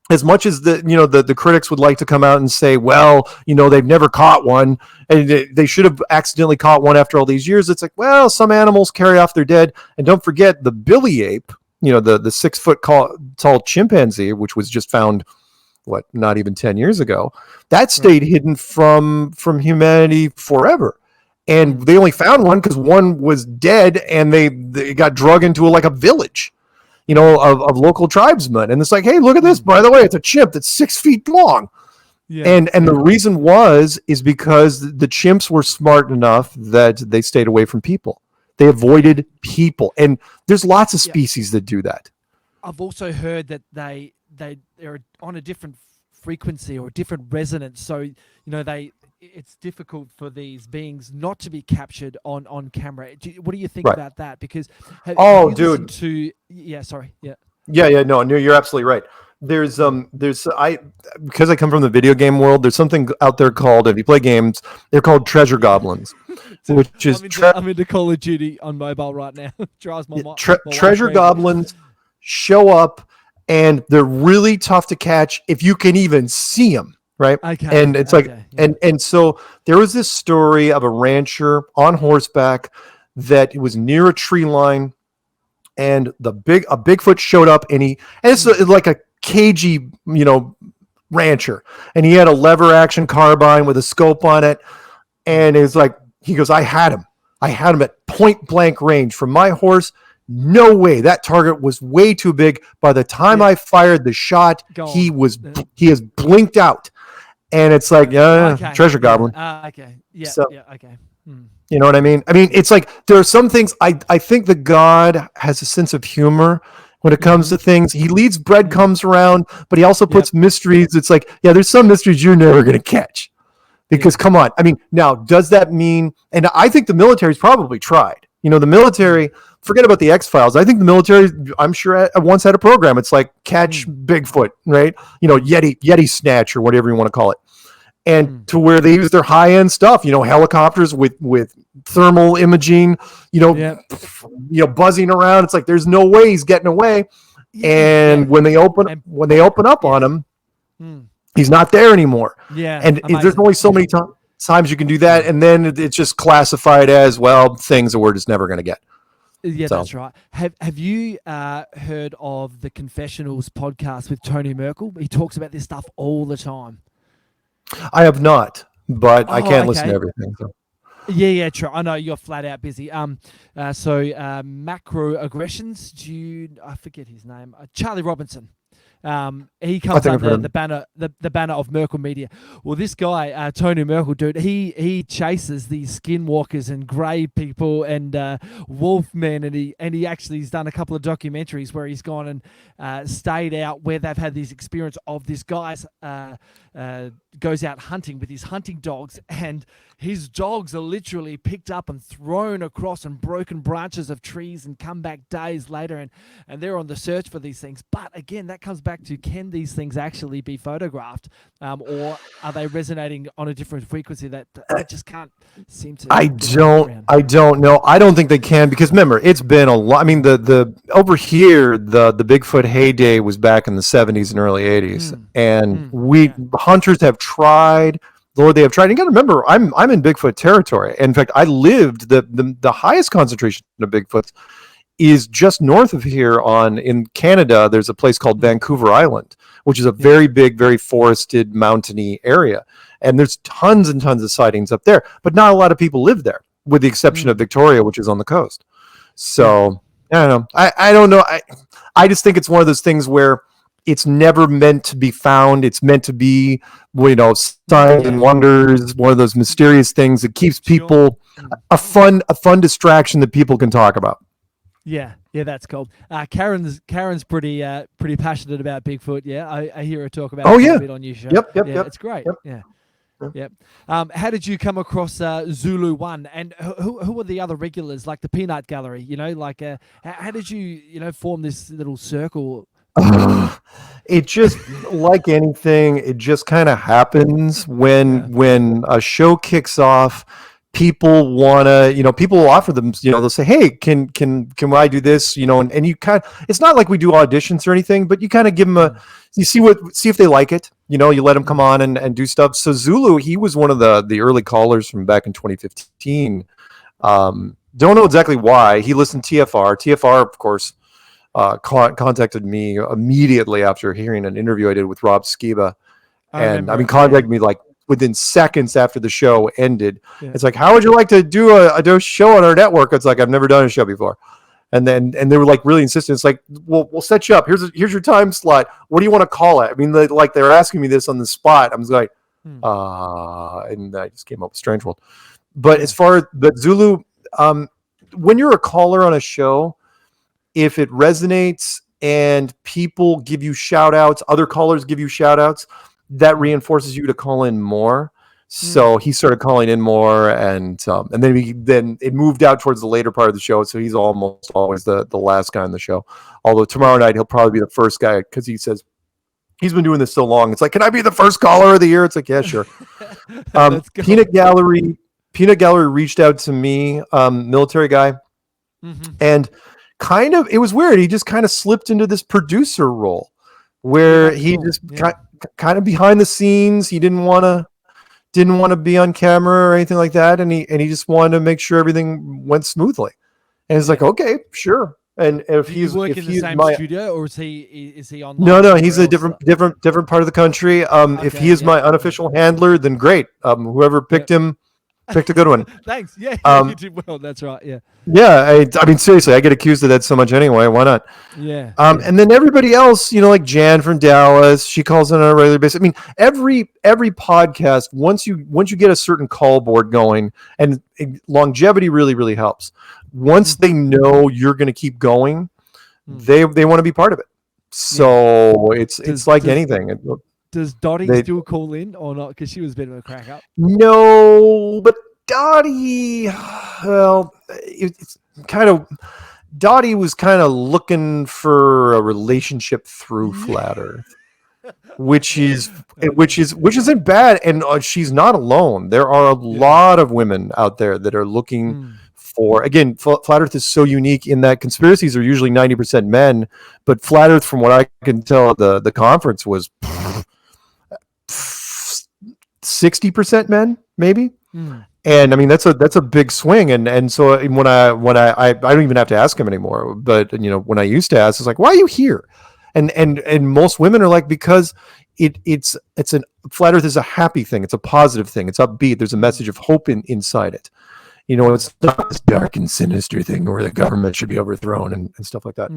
as much as the critics would like to come out and say, well, they've never caught one and they should have accidentally caught one after all these years. It's like, well, some animals carry off their dead. And don't forget the billy ape, the 6 foot tall chimpanzee, which was just found, not even 10 years ago, that stayed hidden from humanity forever. And they only found one because one was dead and they got drug into a village. Of local tribesmen. And it's like, hey, look at this. By the way, it's a chimp that's 6 feet long. Yeah. And the reason is because the chimps were smart enough that they stayed away from people. They avoided people. And there's lots of species that do that. I've also heard that they're on a different frequency or a different resonance. So, it's difficult for these beings not to be captured on camera. What do you think about that? Because no, you're absolutely right. There's because I come from the video game world, there's something out there called, if you play games, they're called treasure goblins, which is I'm into Call of Duty on mobile right now. Drives my treasure goblins show up and they're really tough to catch if you can even see them. Right. Okay. And it's and so there was this story of a rancher on horseback that was near a tree line and a Bigfoot showed up, and it's like a cagey, rancher, and he had a lever action carbine with a scope on it, and it's like, he goes, I had him at point blank range from my horse. No way, that target was way too big. By the time I fired the shot, he has blinked out, and it's like, treasure goblin. Okay, okay. You know what I mean? It's like, there are some things, I think the god has a sense of humor when it comes to things. He leaves breadcrumbs around, but he also puts mysteries. It's like, there's some mysteries you're never going to catch, because come on. Now, does that mean, and I think the military's probably tried, the military, forget about the X-Files. I think the military, I'm sure, once had a program. It's like catch Bigfoot, right? Yeti snatch, or whatever you want to call it. And to where they use their high-end stuff, helicopters with thermal imaging, buzzing around. It's like, there's no way he's getting away. And when they open up on him, he's not there anymore. Yeah. And there's only so many times you can do that. And then it's just classified as, things that we're just never going to get. Yeah, that's right. Have you heard of the Confessionals podcast with Tony Merkel? He talks about this stuff all the time. I have not, but I can't listen to everything. So. Yeah, true. I know you're flat out busy. Macroaggressions. I forget his name. Charlie Robinson. He comes under the banner of Merkel Media. Well, this guy, Tony Merkel, dude, he chases these skinwalkers and grey people and wolfmen, and he actually has done a couple of documentaries where he's gone and stayed out where they've had this experience of this guy's goes out hunting with his hunting dogs, and his dogs are literally picked up and thrown across and broken branches of trees and come back days later, and they're on the search for these things. But again, that comes back to, can these things actually be photographed, or are they resonating on a different frequency that I just can't seem to? I don't know. I don't think they can, because remember, it's been a lot. The over here, the Bigfoot heyday was back in the 70s and early 80s, and hunters have tried. Lord, they have tried. And you got to remember, I'm in Bigfoot territory. In fact, I lived the highest concentration of Bigfoots is just north of here in Canada. There's a place called Vancouver Island, which is a very big, very forested, mountainy area. And there's tons and tons of sightings up there, but not a lot of people live there, with the exception of Victoria, which is on the coast. So I don't know. I don't know. I just think it's one of those things where it's never meant to be found. It's meant to be, signs and wonders, one of those mysterious things that keeps people a fun distraction that people can talk about. Yeah, that's cool. Karen's pretty passionate about Bigfoot. Yeah, I hear her talk about it a bit on your show. Yep. It's great. Yep. How did you come across Zulu One, and who were the other regulars, like the Peanut Gallery? How did you form this little circle? It just, like anything, it just kind of happens when a show kicks off. People want to, people will offer them, they'll say, hey, can I do this? And you it's not like we do auditions or anything, but you kind of give them you see if they like it, you let them come on and do stuff. So Zulu, he was one of the early callers from back in 2015. Don't know exactly why. He listened to TFR. TFR, of course, contacted me immediately after hearing an interview I did with Rob Skiba. Contacted me like within seconds after the show ended. Yeah. It's like, how would you like to do a show on our network? It's like, I've never done a show before. And they were like really insistent. It's like, we'll set you up. Here's your time slot. What do you want to call it? They're asking me this on the spot. I was like, and I just came up with Strange World. But as far as the Zulu, when you're a caller on a show, if it resonates and people give you shout outs, other callers give you shout outs, that reinforces you to call in more. So he started calling in more, and then it moved out towards the later part of the show. So he's almost always the last guy on the show. Although tomorrow night he'll probably be the first guy, because he says he's been doing this so long. It's like, can I be the first caller of the year? It's like, yeah, sure. Peanut Gallery reached out to me, military guy, and it was weird. He just kind of slipped into this producer role where he just kind of behind the scenes. He didn't want to be on camera or anything like that, and he just wanted to make sure everything went smoothly. And it's like, okay, sure. And if Do you he's work if in the he's same my studio, or is he online? no, he's a somewhere else? different part of the country. If Okay, he is yeah. my unofficial handler, then great. Whoever picked him picked a good one. Thanks. Yeah, you Um, did well. That's right. Yeah. yeah, I mean seriously, I get accused of that so much anyway. Why not? Yeah. And then everybody else, like Jan from Dallas, she calls in on a regular basis. I mean, every podcast, once you get a certain call board going, and longevity really really helps. Once they know you're going to keep going, they want to be part of it. So it's like anything. Does Dottie They- still call in or not? Because she was a bit of a crack up. No, but Dottie, well, it's kind of. Dottie was kind of looking for a relationship through Flat Earth, which isn't bad, and she's not alone. There are a lot of women out there that are looking for. Again, Flat Earth is so unique in that conspiracies are usually 90% men, but Flat Earth, from what I can tell, the conference was 60% men, maybe. And I mean that's a big swing, and so when I don't even have to ask him anymore. But when I used to ask, it's like, why are you here? And most women are like, because it's an Flat Earth is a happy thing, it's a positive thing, it's upbeat. There's a message of hope inside it. It's not this dark and sinister thing where the government should be overthrown and stuff like that,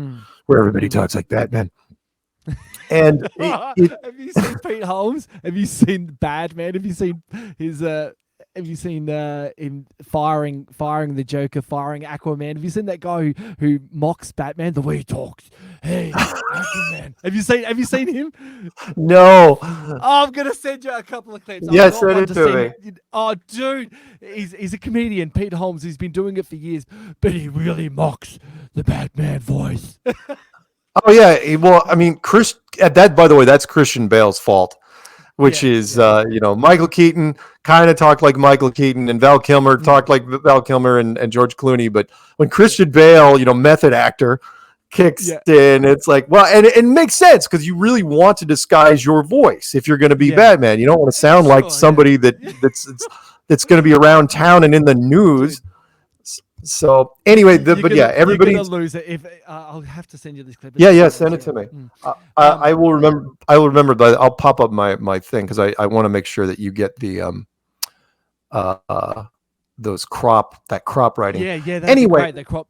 where everybody talks like Batman. And have you seen Pete Holmes? Have you seen Batman? Have you seen his? Have you seen him firing the Joker, firing Aquaman? Have you seen that guy who mocks Batman the way he talks? Hey, Aquaman. Have you seen him? No. Oh, I'm gonna send you a couple of clips. Yeah, send it to me. Oh, dude, he's a comedian, Pete Holmes. He's been doing it for years, but he really mocks the Batman voice. Oh yeah, well, I mean, by the way, that's Christian Bale's fault, which is Michael Keaton kind of talked like Michael Keaton, and Val Kilmer talked like Val Kilmer and George Clooney. But when Christian Bale, method actor, kicks in, it's like, well, and it makes sense because you really want to disguise your voice if you're going to be Batman. You don't want to sound like somebody that's going to be around town and in the news. So anyway, everybody. You're gonna lose it if I'll have to send you this clip. Yeah, send it to me. I will remember, but I'll pop up my thing because I want to make sure that you get the those crop writing. Yeah. Anyway, great. The crop.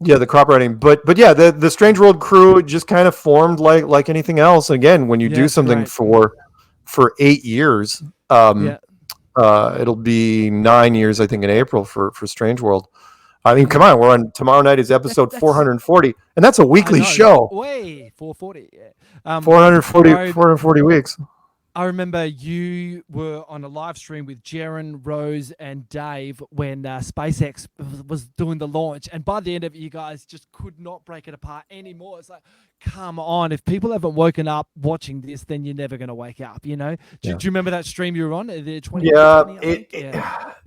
Yeah, the crop writing, but the Strange World crew just kind of formed like anything else. Again, when you do something for 8 years, it'll be 9 years, I think, in April for Strange World. I mean, come on, we're on tomorrow night is episode 440, and that's a weekly show. Way 440. Yeah. 440 weeks. I remember you were on a live stream with Jaren, Rose, and Dave when SpaceX was doing the launch. And by the end of it, you guys just could not break it apart anymore. It's like, come on. If people haven't woken up watching this, then you're never going to wake up, Do you remember that stream you were on? The 20,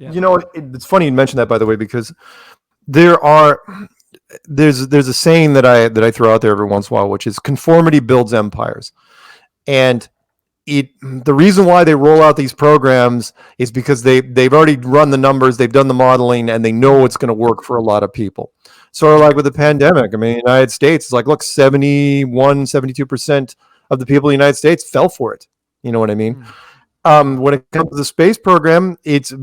it's funny you mentioned that, by the way, because there's a saying that I throw out there every once in a while, which is conformity builds empires. And the reason why they roll out these programs is because they've already run the numbers, they've done the modeling, and they know it's going to work for a lot of people. Sort of like with the pandemic. I mean, the United States is like, look, 72% of the people in the United States fell for it. You know what I mean? When it comes to the space program, it's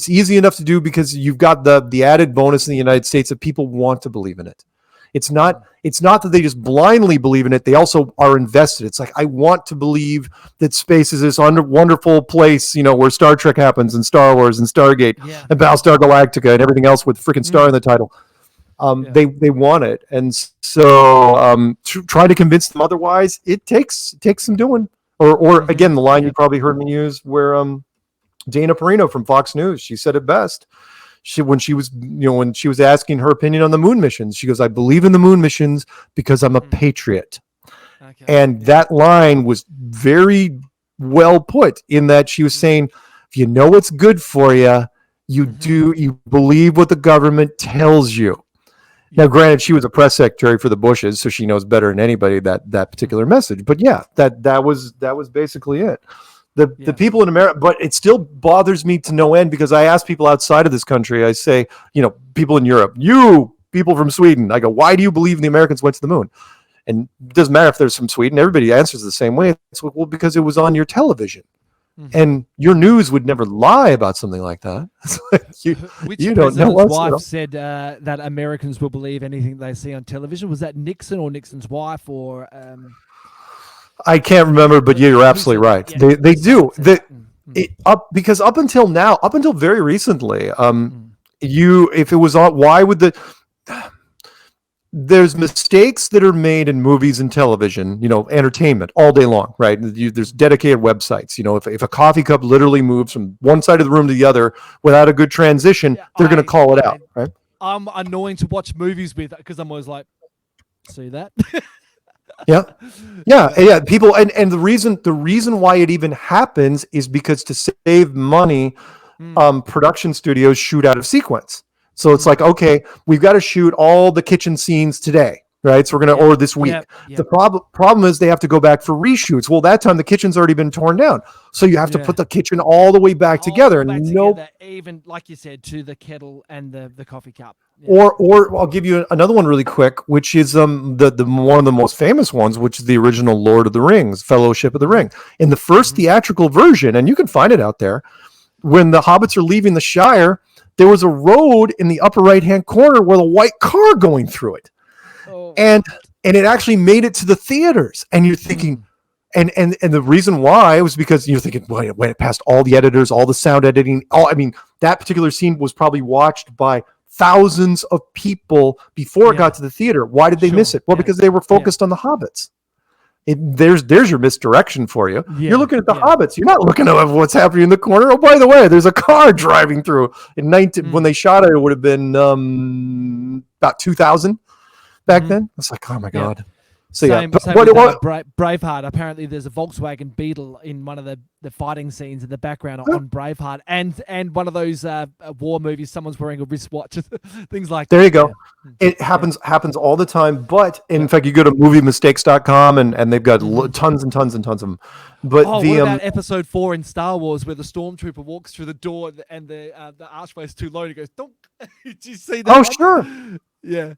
easy enough to do because you've got the added bonus in the United States that people want to believe in it. It's not that they just blindly believe in it. They also are invested. It's like, I want to believe that space is this wonderful place, where Star Trek happens and Star Wars and Stargate and Battlestar Galactica and everything else with freaking star in the title. They want it. And so try to convince them otherwise. It takes some doing. Or again, the line you probably heard me use where Dana Perino from Fox News, she said it best. When she was asking her opinion on the moon missions, she goes, I believe in the moon missions because I'm a patriot. Okay. And that line was very well put in that she was saying, if you know what's good for you, you believe what the government tells you. Now, granted, she was a press secretary for the Bushes, so she knows better than anybody that particular message. But yeah, that was basically it. The people in America, but it still bothers me to no end because I ask people outside of this country, I say, people in Europe, you people from Sweden. I go, why do you believe the Americans went to the moon? And it doesn't matter if there's from Sweden. Everybody answers the same way. It's like, well, because it was on your television. And your news would never lie about something like that. It's like Which you don't know president's what's wife said that Americans will believe anything they see on television? Was that Nixon or Nixon's wife or? I can't remember, but you're absolutely right. Yeah, They do. Because up until now, up until very recently, if it was on, why would there's mistakes that are made in movies and television, entertainment all day long, right? There's dedicated websites. If a coffee cup literally moves from one side of the room to the other without a good transition, they're going to call it out, right? I'm annoying to watch movies with because I'm always like, see that? Yeah. People, and the reason why it even happens is because to save money, production studios shoot out of sequence. So it's like, okay, we've got to shoot all the kitchen scenes today, right? So we're going to, or this week. The problem is they have to go back for reshoots. Well, that time the kitchen's already been torn down. So you have to put the kitchen all the way back together. Even like you said, to the kettle and the coffee cup. Or I'll give you another one really quick, which is the one of the most famous ones, which is the original Lord of the Rings, Fellowship of the Ring. In the first theatrical version, and you can find it out there, when the hobbits are leaving the Shire, there was a road in the upper right-hand corner with a white car going through it. And it actually made it to the theaters. And you're thinking, and the reason why was because you're thinking, well, it went past all the editors, all the sound editing. That particular scene was probably watched by thousands of people before it got to the theater. Why did they miss it? Well, because they were focused on the hobbits. There's your misdirection for you. You're looking at the hobbits. You're not looking at what's happening in the corner. Oh, by the way, there's a car driving through. When they shot it, it would have been about 2000 back then. It's like, oh my God. So same with Braveheart. Apparently, there's a Volkswagen Beetle in one of the fighting scenes in the background on Braveheart, and one of those war movies. Someone's wearing a wristwatch, things like that. There you go. It happens all the time. But in fact, you go to moviemistakes.com and they've got tons and tons and tons of them. But what about Episode 4 in Star Wars, where the stormtrooper walks through the door and the archway's too low and he goes, "Donk." Did you see that? Oh, one? sure. Yeah.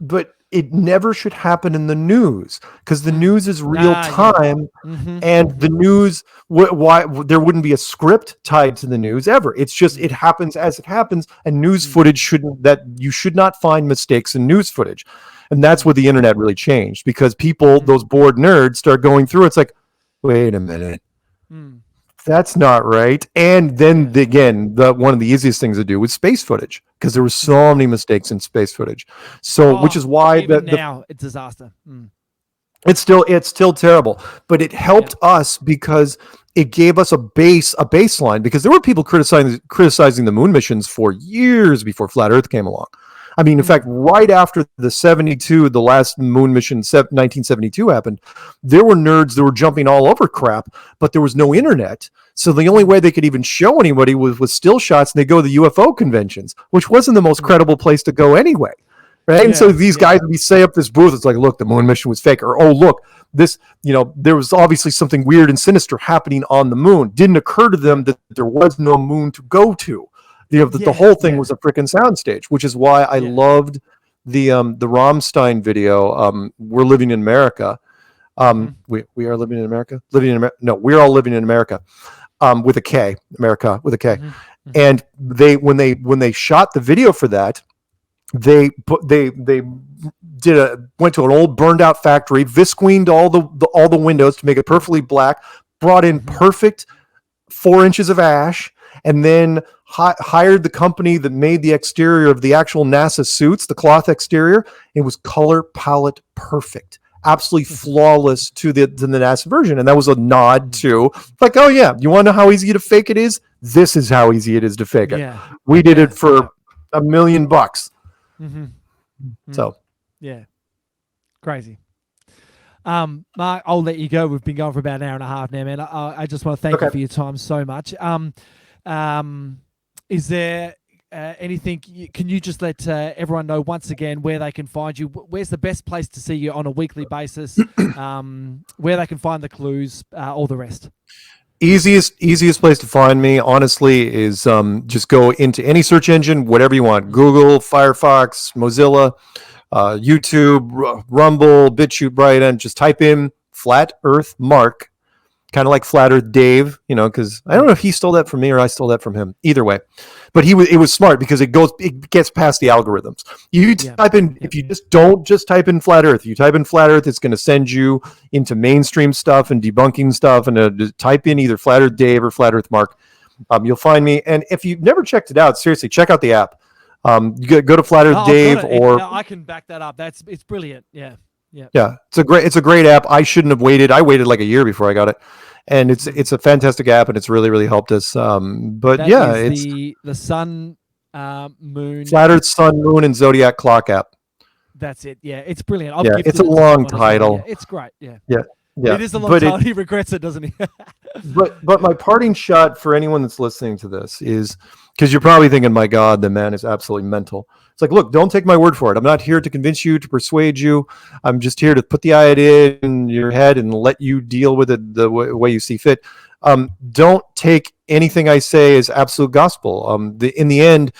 But it never should happen in the news, because the news is real time, and the news, why there wouldn't be a script tied to the news ever. It's just, it happens as it happens, and news footage you should not find mistakes in news footage. And that's where the internet really changed, because people, those bored nerds, start going through. It's like, wait a minute. That's not right. And then again, one of the easiest things to do was space footage, because there were so many mistakes in space footage. So, which is why now it's disaster. It's still terrible, but it helped us because it gave us a baseline, because there were people criticizing the moon missions for years before Flat Earth came along. I mean, in fact, right after the last moon mission, 1972 happened, there were nerds that were jumping all over crap, but there was no internet. So the only way they could even show anybody was with still shots, and they go to the UFO conventions, which wasn't the most credible place to go anyway. Right. And so these guys would say up this booth, it's like, look, the moon mission was fake. Or, oh, look, this, there was obviously something weird and sinister happening on the moon. Didn't occur to them that there was no moon to go to. The whole thing was a freaking soundstage, which is why I loved the Rammstein video. We're living in America. We are living in America. No, we're all living in America. With a K, America with a K. And when they shot the video for that, they went to an old burned out factory, visqueened all the windows to make it perfectly black, brought in perfect 4 inches of ash, and then hired the company that made the exterior of the actual NASA suits, the cloth exterior. It was color palette perfect, absolutely flawless to the NASA version. And that was a nod to, like, oh yeah, you want to know how easy to fake it is? This is how easy it is to fake it. We did it for $1 million. So yeah, crazy. Mark, I'll let you go. We've been going for about an hour and a half now, man. I just want to thank you for your time so much. Is there anything, can you just let everyone know once again where they can find you? Where's the best place to see you on a weekly basis? Where they can find the clues, all the rest? Easiest place to find me, honestly, is just go into any search engine, whatever you want: Google, Firefox, Mozilla, YouTube, Rumble, BitChute, Brighton. Just type in Flat Earth Mark, kind of like Flat Earth Dave, because I don't know if he stole that from me or I stole that from him. Either way, but it was smart because it gets past the algorithms. You type in, if you don't just type in Flat Earth, you type in Flat Earth, it's going to send you into mainstream stuff and debunking stuff, and type in either Flat Earth Dave or Flat Earth Mark. You'll find me. And if you've never checked it out, seriously, check out the app. You go to Flat Earth Dave, or I can back that up. It's brilliant. Yeah. It's a great app. I shouldn't have waited. I waited like a year before I got it, and it's a fantastic app, and it's really helped us. It's the sun, moon, Flat Earth, Sun, Moon, and Zodiac Clock app. That's it. Yeah, it's brilliant. It's a long title. Yeah, it's great. Yeah. It is a long title. He regrets it, doesn't he? but my parting shot for anyone that's listening to this is, because you're probably thinking, my God, the man is absolutely mental. It's like, look, don't take my word for it. I'm not here to convince you, to persuade you. I'm just here to put the idea in your head and let you deal with it the way you see fit. Don't take anything I say as absolute gospel. In the end,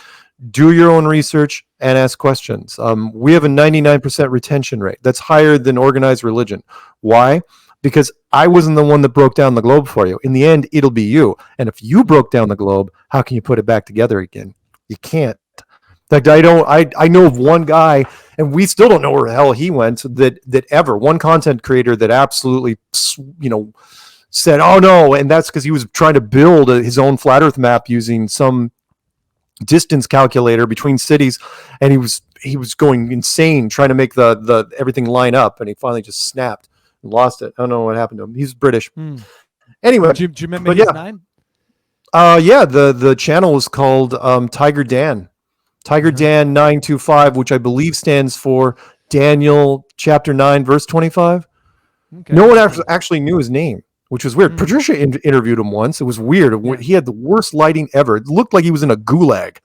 do your own research and ask questions. We have a 99% retention rate. That's higher than organized religion. Why? Because I wasn't the one that broke down the globe for you. In the end, it'll be you. And if you broke down the globe, how can you put it back together again? You can't. In fact, I know of one guy, and we still don't know where the hell he went, one content creator that absolutely, said, oh no, and that's because he was trying to build his own flat earth map using some distance calculator between cities, and he was going insane trying to make the everything line up, and he finally just snapped and lost it. I don't know what happened to him. He's British. Anyway, do you remember his name? The channel was called Tiger Dan. Tiger Dan 925, which I believe stands for Daniel chapter 9 verse 25. Okay. No one actually knew his name, which was weird. Patricia interviewed him once. It was weird. Yeah. He had the worst lighting ever. It looked like he was in a gulag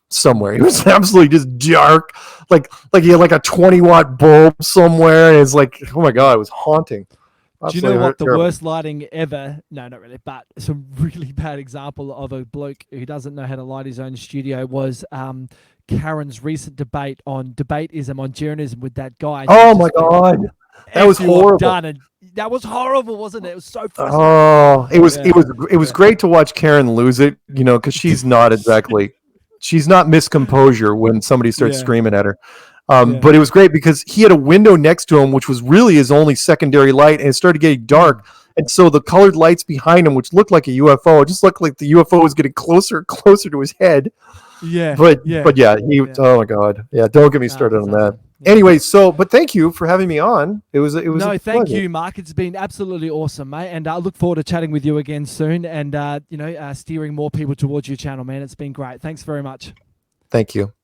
somewhere. It was absolutely just dark, like he had like a 20-watt bulb somewhere, and it's like, oh my God, it was haunting. Do you know what the worst lighting ever? No, not really, but some really bad example of a bloke who doesn't know how to light his own studio was Karen's recent debate on debateism, on journalism with that guy. Oh my God, that was horrible. That was horrible, wasn't it? It was so frustrating. Oh, it was great to watch Karen lose it, because she's not miscomposure when somebody starts screaming at her. But it was great because he had a window next to him, which was really his only secondary light, and it started getting dark. And so the colored lights behind him, which looked like a UFO, it just looked like the UFO was getting closer and closer to his head. Yeah. Oh my God. Yeah. Don't get me started on that. Yeah. Anyway, but thank you for having me on. It was thank you, Mark. It's been absolutely awesome, mate. And I look forward to chatting with you again soon, and steering more people towards your channel, man. It's been great. Thanks very much. Thank you.